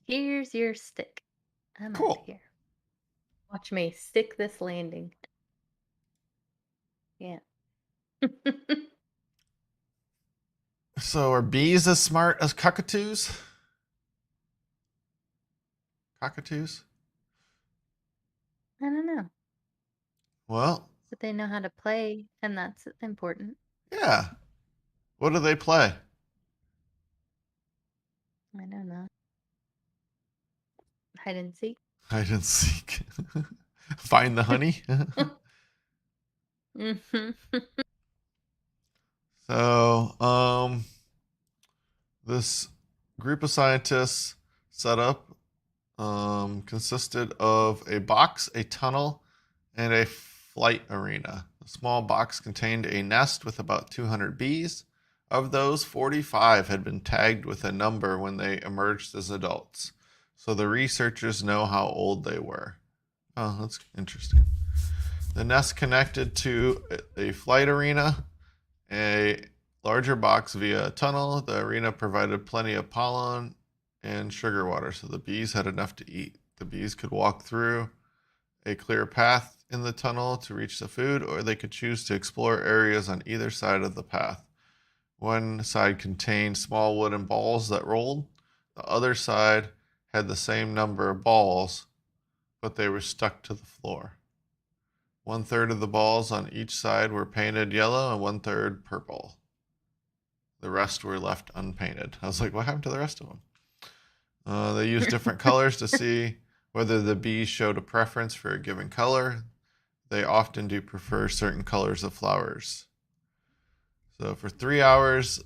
Here's your stick. I'm out of Cool. here. Watch me stick this landing. Yeah. So are bees as smart as cockatoos? Cockatoos? I don't know, Well, but they know how to play, and that's important. yeah. What do they play? I don't know. Hide and seek. Hide and seek. Find the honey. Mhm. So, this group of scientists set up consisted of a box, a tunnel, and a flight arena. The small box contained a nest with about 200 bees. Of those, 45 had been tagged with a number when they emerged as adults. So the researchers know how old they were. Oh, that's interesting. The nest connected to a flight arena, a larger box via a tunnel. The arena provided plenty of pollen and sugar water, so the bees had enough to eat. The bees could walk through a clear path in the tunnel to reach the food, or they could choose to explore areas on either side of the path. One side contained small wooden balls that rolled. The other side had the same number of balls, but they were stuck to the floor. 1/3 of the balls on each side were painted yellow and 1/3 purple. The rest were left unpainted. I was like, what happened to the rest of them? They use different colors to see whether the bees showed a preference for a given color. They often do prefer certain colors of flowers. So for 3 hours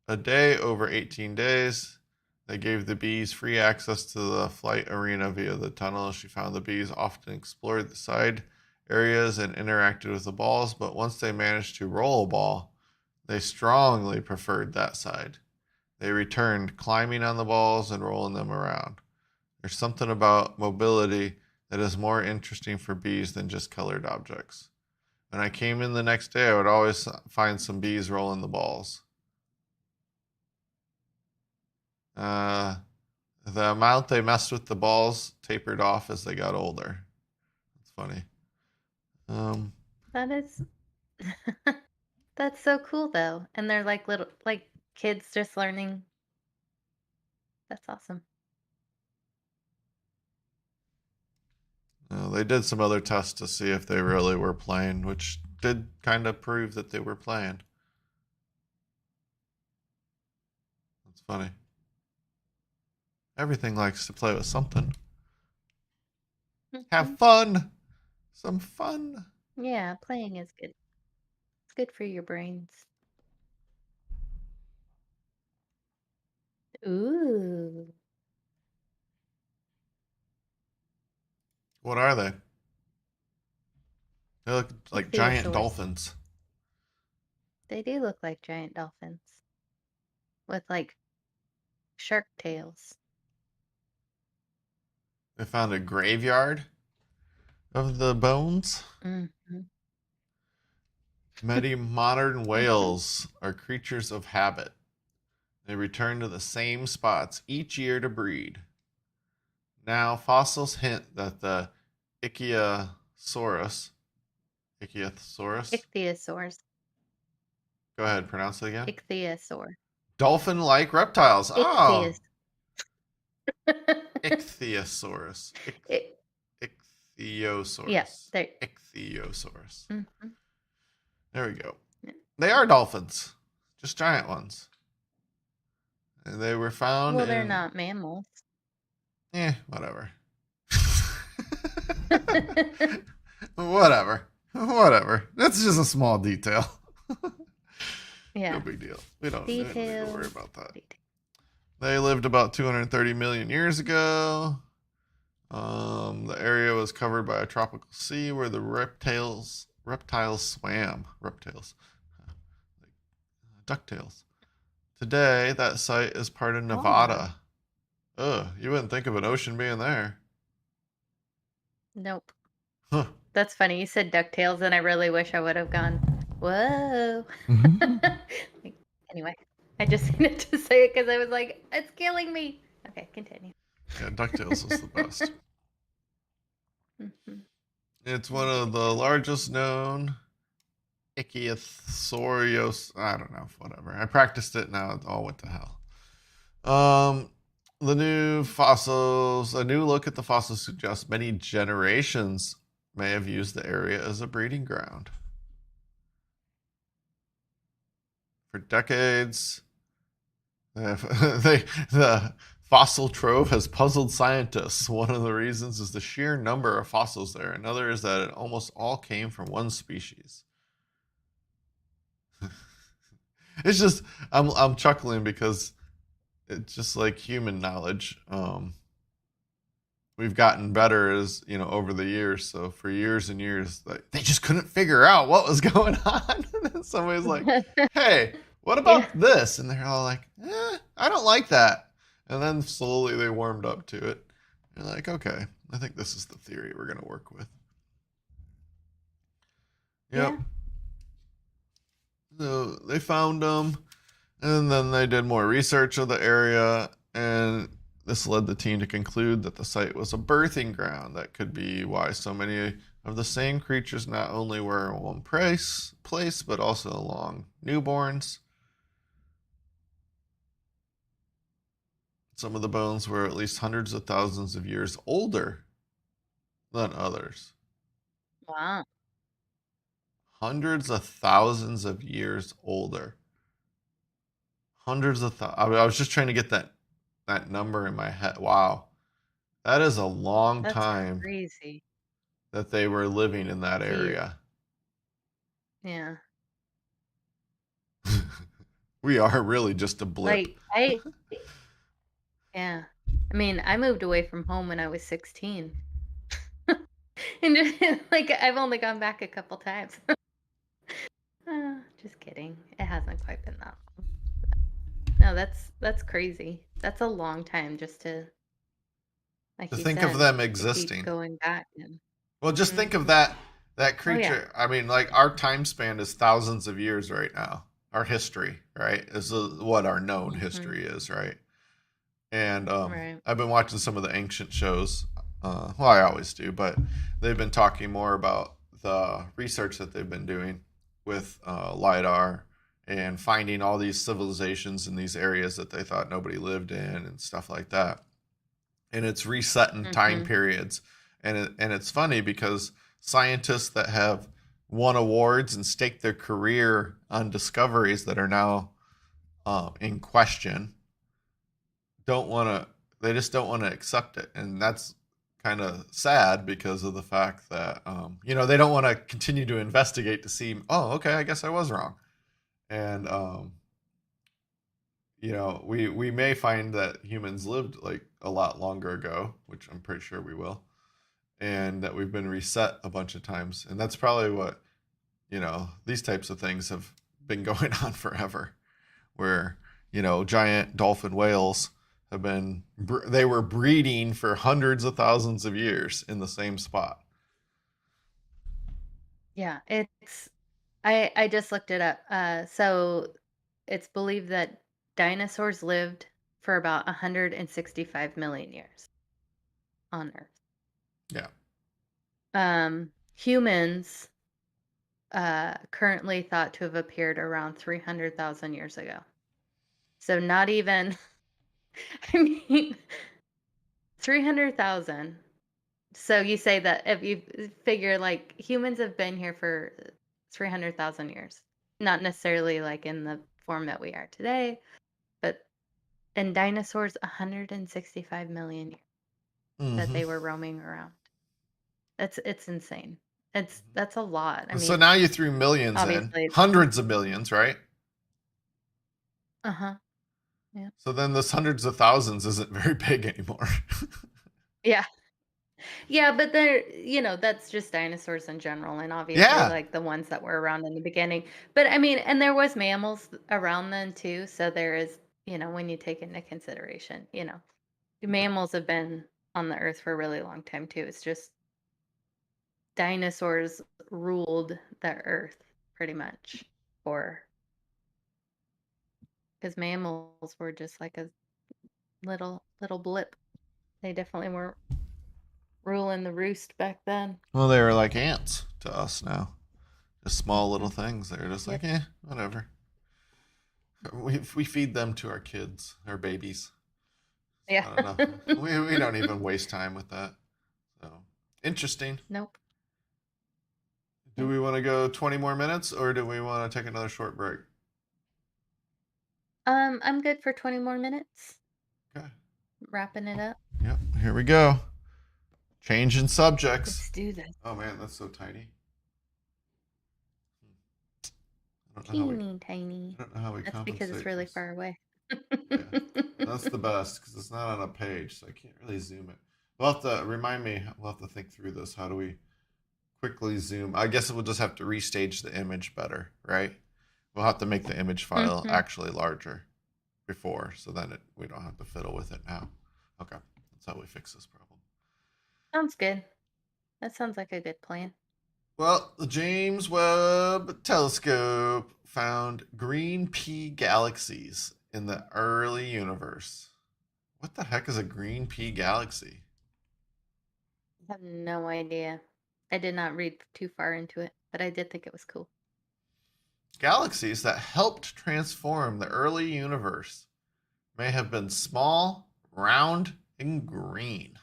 a day over 18 days, they gave the bees free access to the flight arena via the tunnel. She found the bees often explored the side areas and interacted with the balls, but once they managed to roll a ball, they strongly preferred that side. They returned, climbing on the balls and rolling them around. There's something about mobility that is more interesting for bees than just colored objects. When I came in the next day, I would always find some bees rolling the balls. Uh, the amount they messed with the balls tapered off as they got older. It's funny. Um, That is that's so cool though. And they're like little like kids just learning. That's awesome. they did some other tests to see if they really were playing, which did kind of prove that they were playing. That's funny. Everything likes to play with something. Mhm. Have fun. Some fun. Yeah, playing is good. It's good for your brains. Ooh. What are they? They look like giant Ichthyosaurs. dolphins. They do look like giant dolphins with like shark tails. They found a graveyard of the bones. Mhm. Many modern Mhm. whales are creatures of habit. They return to the same spots each year to breed. Now, fossils hint that the Ichthyosaurus, Ichthyosaurs. go ahead, pronounce it again. Ichthyosaur. Dolphin-like reptiles. Oh, Ichthyos. Ichthyosaurus. It, yeah, Ichthyosaurus. there. Ichthyosaurus. Mhm. There we go. They are dolphins, just giant ones. And they were found Well, they're in, not mammals. whatever. Whatever. Whatever. That's just a small detail. No Yeah. big deal. We don't need to worry Details. about that. Details. They lived about 230 million years ago. The area was covered by a tropical sea where the reptiles swam. Reptiles, like ducktails. Today, that site is part of Oh, Nevada. Ugh, you wouldn't think of an ocean being there. nope. Huh. That's funny. You said DuckTales, and I really wish I would have gone, whoa. Like, anyway, I just needed to say it because I was like, it's killing me. Okay, continue. Yeah, DuckTales was the best. Hmm. It's I one need to of get the that. largest known Ichthyosaurios. I don't know, whatever. I practiced it, now it all went to hell. Um, the new fossils, a new look at the fossils suggests many generations may have used the area as a breeding ground. For decades, the fossil trove has puzzled scientists. One of the reasons is the sheer number of fossils there. Another is that it almost all came from one species. It's just I'm chuckling because it's just like human knowledge. We've gotten better as over the years. So for years and years, like, they just couldn't figure out what was going on. And then somebody's like, "Hey, what Yeah. about this?" And they're all like, "I don't like that." And then slowly they warmed up to it. You're like, "Okay, I think this is the theory we're gonna work with." Yep. Yeah. So they found them, and then they did more research of the area, and this led the team to conclude that the site was a birthing ground. That could be why so many of the same creatures not only were in one place but also along newborns. Some of the bones were at least hundreds of thousands of years older than others. Wow. Hundreds of thousands of years older. I was just trying to get that that number in my head. Wow, that is a long That's time crazy. that they were living in that Jeez. area. Yeah. We are really just a blip. Like, I yeah. I mean, I moved away from home when I was 16. And just, like, I've only gone back a couple times. Just kidding. It hasn't quite been that long. No, that's crazy. That's a long time just to, To like you think of said, them to keep existing. going back and Well, just think of mhm. that Oh, yeah. creature. I mean, like our time span is thousands of years right now. Our history, right, is what our known Mhm. history is, right? And Right. I've been watching some of the ancient shows. Well, I always do, but they've been talking more about the research that they've been doing with lidar and finding all these civilizations in these areas that they thought nobody lived in and stuff like that. And it's resetting time Mhm. periods, and it's funny because scientists that have won awards and staked their career on discoveries that are now in question don't want to they just don't want to accept it, and that's kind of sad because of the fact that they don't want to continue to investigate to see, oh, okay, I guess I was wrong. And we may find that humans lived like a lot longer ago, which I'm pretty sure we will, and that we've been reset a bunch of times, and that's probably what these types of things have been going on forever, where giant dolphin whales have been they were breeding for hundreds of thousands of years in the same spot. Yeah, I just looked it up. So it's believed that dinosaurs lived for about 165 million years on Earth. Yeah. Humans currently thought to have appeared around 300,000 years ago. So not even, I mean, 300,000. So you say that if you figure like humans have been here for 300,000 years, not necessarily like in the form that we are today, but and dinosaurs 165 million years that Mm-hmm. they were roaming around. It's insane. That's a lot. I So mean, now you threw millions in, obviously, hundreds of millions, right? uh-huh. Yeah. So then this hundreds of thousands isn't very big anymore. Yeah. Yeah, but that's just dinosaurs in general, and obviously, Yeah. like, the ones that were around in the beginning. But, I mean and there was mammals around then too, so there is when you take into consideration, mammals have been on the earth for a really long time too. It's just dinosaurs ruled the earth pretty much for because mammals were just like a little blip. They definitely weren't ruling the roost back then. Well, they were like ants to us now. Just small little Mhm. things. They're just like, Yep. whatever. We feed them to our kids, our babies. Yeah. I don't know. We don't even waste time with that. So interesting. Nope. Do Nope. we want to go 20 more minutes or do we want to take another short break? I'm good for 20 more minutes. Okay. Wrapping it up. Yep. Here we go. Changing subjects. Let's do this. Oh man, that's so tiny. I don't know how we. Teeny tiny. I don't know how we That's because it's compensate for really this. far away. Yeah, that's the best because it's not on a page, so I can't really zoom it. We'll have to remind me. We'll have to think through this. How do we quickly zoom? I guess we'll just have to restage the image better, right? We'll have to make the image file Mhm. actually larger before, so then we don't have to fiddle with it now. Okay, that's how we fix this problem. Sounds good. That sounds like a good plan. Well, the James Webb Telescope found green pea galaxies in the early universe. What the heck is a green pea galaxy? I have no idea. I did not read too far into it, but I did think it was cool. Galaxies that helped transform the early universe may have been small, round, and green.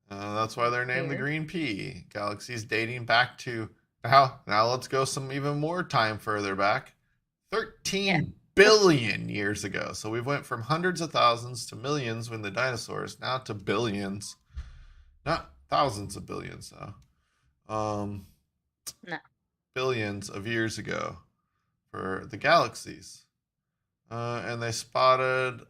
That's why they're named the Weird. green pea. Galaxies dating back to now let's go some even more time further back. Yeah. 13 billion years ago. So we went from hundreds of thousands to millions when the dinosaurs, now to billions. Not thousands of billions, though. No. Billions of years ago for the galaxies. And they spotted,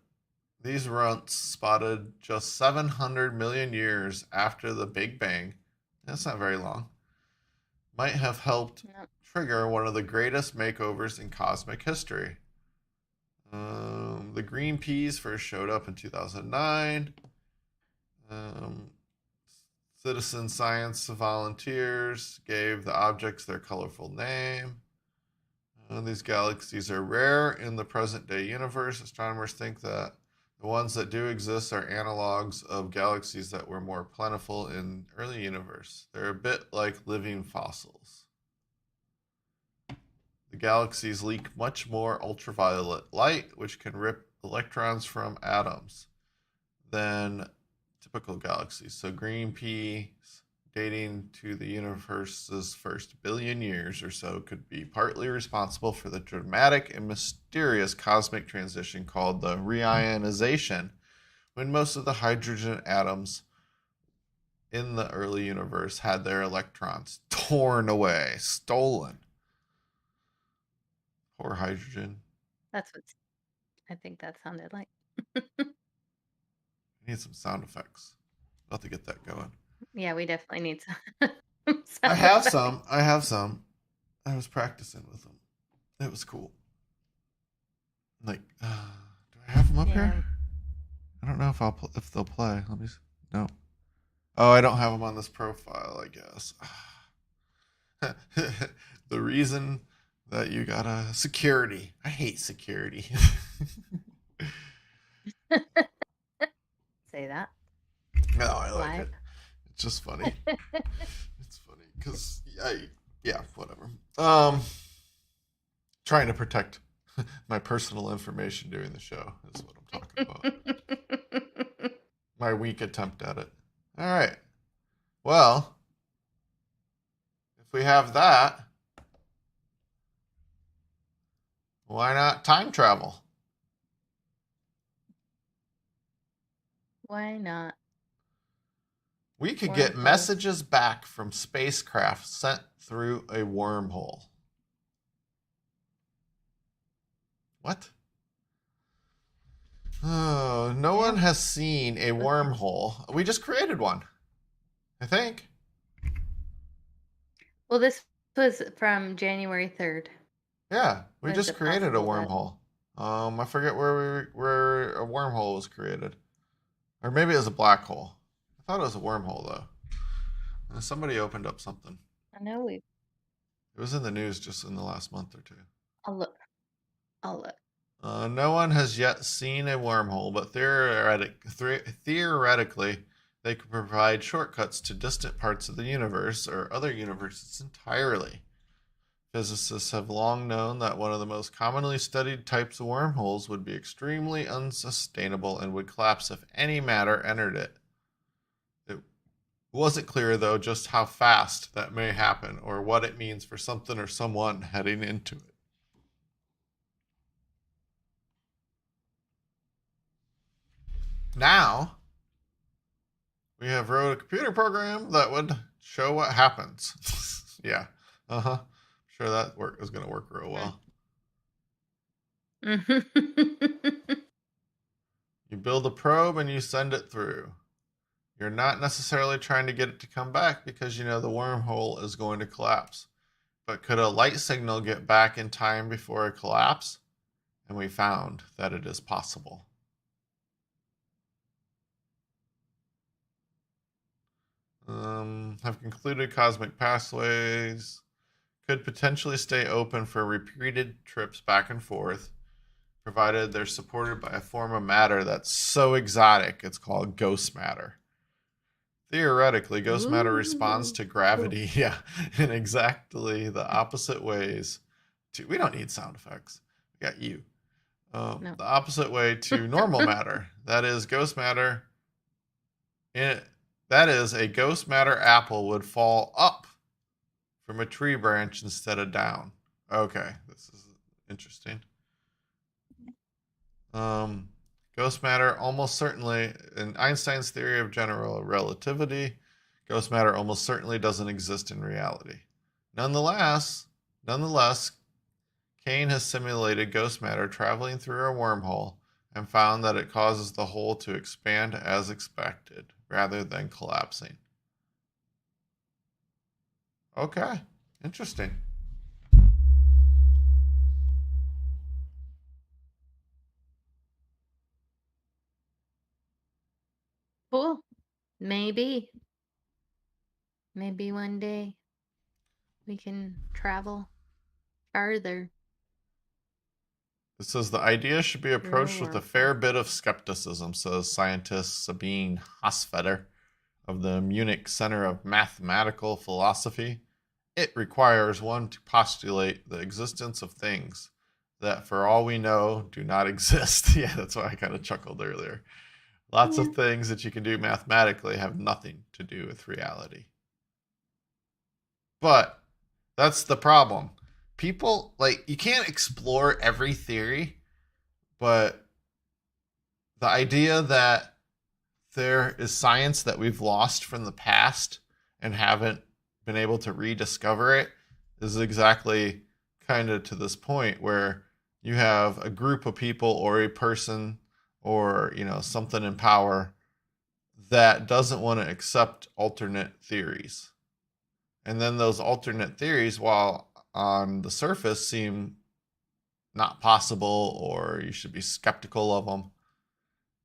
these runts spotted just 700 million years after the Big Bang. That's not very long. Might have helped No. trigger one of the greatest makeovers in cosmic history. The green peas first showed up in 2009. Citizen science volunteers gave the objects their colorful name. These galaxies are rare in the present day universe. Astronomers think that the ones that do exist are analogs of galaxies that were more plentiful in early universe. They're a bit like living fossils. The galaxies leak much more ultraviolet light, which can rip electrons from atoms, than typical galaxies. So green peas dating to the universe's first billion years or so could be partly responsible for the dramatic and mysterious cosmic transition called the reionization, when most of the hydrogen atoms in the early universe had their electrons torn away, stolen. Poor hydrogen. That's what I think that sounded like. I need some sound effects. About to get that going. Yeah, we definitely need some I sound have effects. some. I have some. I was practicing with them. It was cool. Like, do I have them up Yeah. here? I don't know if they'll play. Let me. No. Oh, I don't have them on this profile. I guess. The reason that you got a security. I hate security. Say that No, I like live. it. It's just funny. It's funny because yeah, whatever. Trying to protect my personal information during the show is what I'm talking about. My weak attempt at it. All right. Well, if we have that, why not time travel? Why not? We could get Wormholes. messages back from spacecraft sent through a wormhole. What? Oh, no one Yeah. has seen a wormhole. We just created one, I think. Well, this was from January 3rd. Yeah, we Is just it created a possible that? wormhole. I forget where a wormhole was created, or maybe it was a black hole. I thought it was a wormhole though. Somebody opened up something. I know we. It was in the news just in the last month or two. I'll look. I'll look. No one has yet seen a wormhole, but theoretically, they could provide shortcuts to distant parts of the universe or other universes entirely. Physicists have long known that one of the most commonly studied types of wormholes would be extremely unsustainable and would collapse if any matter entered it. It wasn't clear, though, just how fast that may happen or what it means for something or someone heading into it. Now, we have wrote a computer program that would show what happens. Yeah. Uh-huh. Sure that is going to work real well. You build a probe and you send it through. You're not necessarily trying to get it to come back because you know the wormhole is going to collapse. But could a light signal get back in time before a collapse? And we found that it is possible. Have concluded cosmic pathways could potentially stay open for repeated trips back and forth, provided they're supported by a form of matter that's so exotic it's called ghost matter. Theoretically, ghost matter responds to gravity, yeah, in exactly the opposite ways. We don't need sound effects. We got you. No. The opposite way to normal matter. That is, ghost matter. That is, a ghost matter apple would fall up from a tree branch instead of down. Okay, this is interesting. Um, Ghost matter almost certainly, in Einstein's theory of general relativity, ghost matter almost certainly doesn't exist in reality. Nonetheless, nonetheless, Kane has simulated ghost matter traveling through a wormhole and found that it causes the hole to expand as expected rather than collapsing. Okay, interesting. Cool. Maybe. Maybe one day we can travel farther It says the idea should be through a approached with a wormhole. fair bit of skepticism, says scientist Sabine Hosfeder of the Munich Center of Mathematical Philosophy. It requires one to postulate the existence of things that, for all we know, do not exist. Yeah, that's why I kind of chuckled earlier. Lots Yeah. of things that you can do mathematically have nothing to do with reality. But that's the problem. People, like, you can't explore every theory, but the idea that there is science that we've lost from the past and haven't been able to rediscover it is exactly kind of to this point where you have a group of people or a person or something in power that doesn't want to accept alternate theories, and then those alternate theories, while on the surface seem not possible or you should be skeptical of them,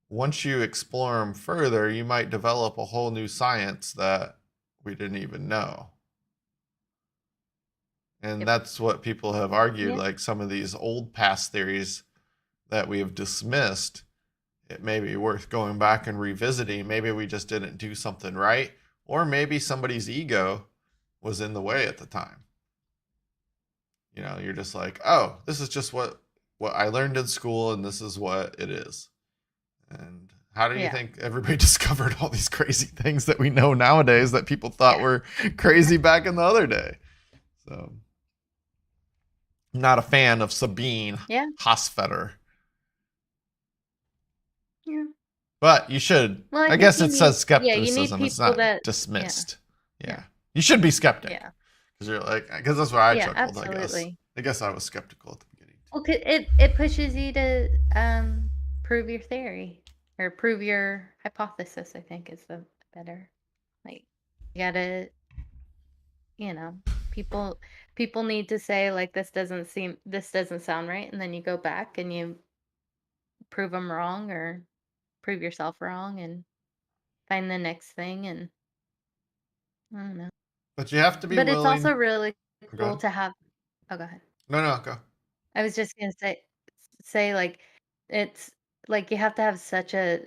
once you explore them further, you might develop a whole new science that we didn't even know. And Yep. that's what people have argued. Yeah. Like some of these old past theories that we have dismissed, it may be worth going back and revisiting. Maybe we just didn't do something right, or maybe somebody's ego was in the way at the time. You're just like, oh, this is just what I learned in school, and this is what it is. And how do you Yeah. think everybody discovered all these crazy things that we know nowadays that people thought Yeah. were crazy back in the other day? So, I'm not a fan of Sabine Yeah. Hosfeder, Yeah. but you should. Well, I I think guess you it need, says yeah, you need skepticism. It's people not that, yeah. dismissed. Yeah. Yeah, you should be skeptic Yeah. because you're like, because that's why I Yeah. chuckled. I guess. Absolutely. I guess I was skeptical at the beginning Well, it pushes you to prove your theory or prove your hypothesis, I think is the better. Like you gotta, you know, people people need to say like this doesn't sound right, and then you go back and you prove them wrong or prove yourself wrong and find the next thing and I don't know. but you have to be But it's also willing. really Go cool ahead. to have. Oh, go ahead. No, no, go. I was just gonna say like it's like you have to have such a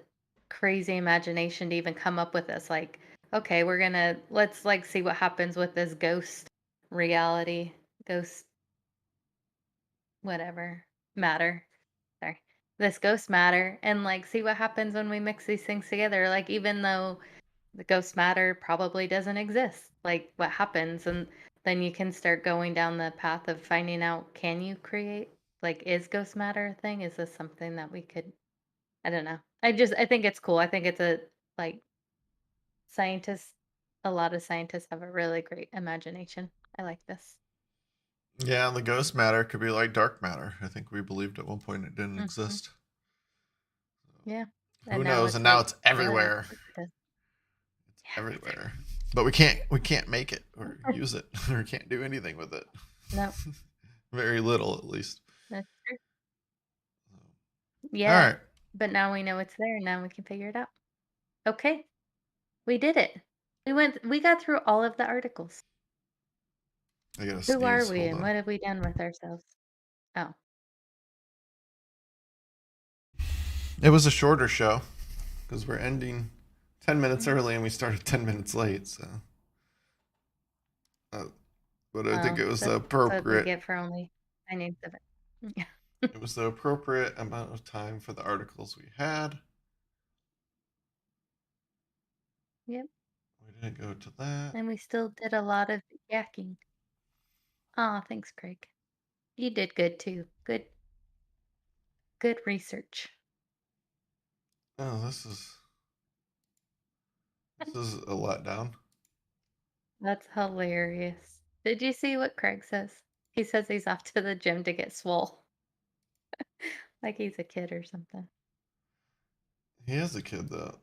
crazy imagination to even come up with this. Like, okay, let's like see what happens with this ghost reality, ghost whatever matter. Sorry, this ghost matter, and like see what happens when we mix these things together. Like, even though the ghost matter probably doesn't exist, like what happens, and then you can start going down the path of finding out, can you create, like, is ghost matter a thing, is this something that we could, I don't know, I think it's cool. I think it's a, like, scientists, a lot of scientists have a really great imagination. I like this. Yeah, the ghost matter could be like dark matter. I think we believed at one point it didn't Hmm. exist. Yeah, Who and now knows? And it's now like, it's yeah, everywhere. it does. It's Yeah, everywhere. But we can't make it or everywhere. use it or can't do anything with it. No, Very little, at least. that's true. All Yeah, right, but now we know it's there, and now we can figure it out. Okay. We did it. We got through all of the articles. I gotta Who are sneeze. we Hold and on. what have we done with ourselves? Oh, It was a shorter show because we're ending 10 minutes mm, early and we started 10 minutes late. So, uh, but I think oh, it was the that's what we appropriate. get for only 9 of it. Yeah. It was the appropriate amount of time for the articles we had. Yep. We didn't go to that. And we still did a lot of yakking. Oh, thanks, Craig. You did good too. Good, good research. Oh, this is a letdown. That's hilarious. Did you see what Craig says? He says he's off to the gym to get swole, like he's a kid or something. He is a kid though.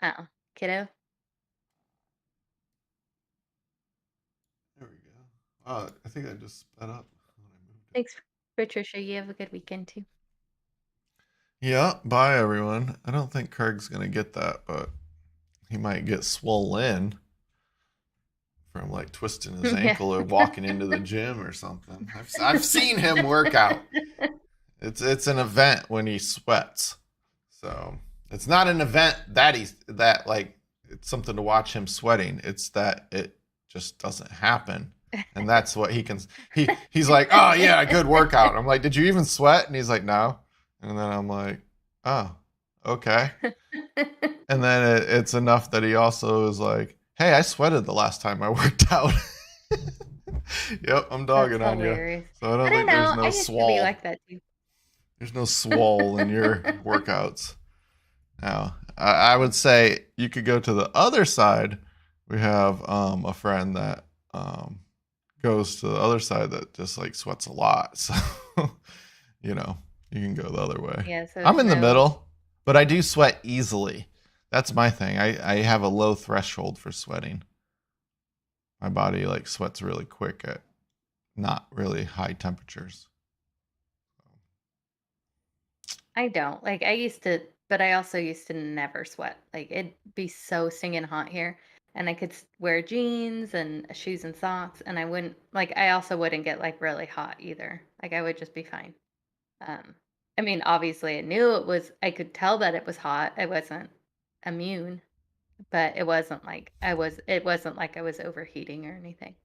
Oh, kiddo. There we go. Oh, I think I just sped up when I moved it. Thanks, Patricia. You have a good weekend too. Yeah, bye everyone. I don't think Craig's gonna get that, but he might get swollen from like twisting his Yeah. ankle or walking into the gym or something. I've seen him work out. It's an event when he sweats. So it's not an event that like it's something to watch him sweating. It's that it just doesn't happen. And that's what he's like, oh yeah, good workout. I'm like, did you even sweat? And he's like, no. And then I'm like, oh, okay. And then it's enough that he also is like, hey, I sweated the last time I worked out. Yep, I'm That's dogging on you. hilarious. So I don't I don't think there's know. I no used to be swole. like that too. There's no swole in your workouts. Now, I would say you could go to the other side. We have a friend that goes to the other side that just like sweats a lot. So, you know, you can go the other way. Yeah, so I'm there's in the no. middle, but I do sweat easily. That's my thing. I have a low threshold for sweating. My body like sweats really quick at not really high temperatures. I don't. Like I used to, but I also used to never sweat. Like it'd be so stinging hot here, and I could wear jeans and shoes and socks, and I wouldn't like. I also wouldn't get like really hot either. Like I would just be fine. Um, I mean, obviously, I knew it was. I could tell that it was hot. I wasn't immune, but it wasn't like I was. It wasn't like I was overheating or anything.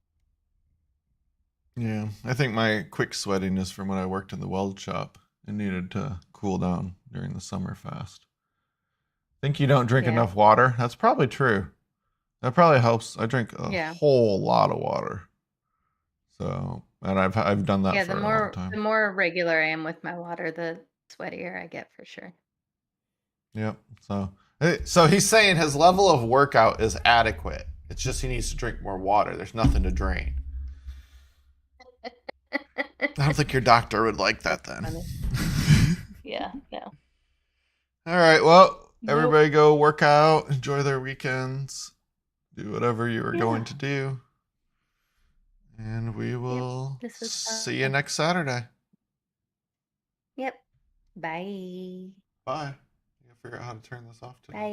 Yeah, I think my quick sweating is from when I worked in the weld shop and needed to cool down during the summer fast. Think you don't drink Yeah, enough water? That's probably true. That probably helps. I drink a yeah, whole lot of water. So, and I've done that yeah. for a long The time. more regular I am with my water, the sweatier I get for sure. Yep. So he's saying his level of workout is adequate. It's just he needs to drink more water. There's nothing to drain. I don't think your doctor would like that then. Funny. Yeah, no. All right. Well, Nope. everybody go work out, enjoy their weekends, do whatever you are going Yeah. to do, and we Yep. will This was see you fun. next Saturday. Yep. Bye. Bye. You gotta figure out how to turn this off today. Bye.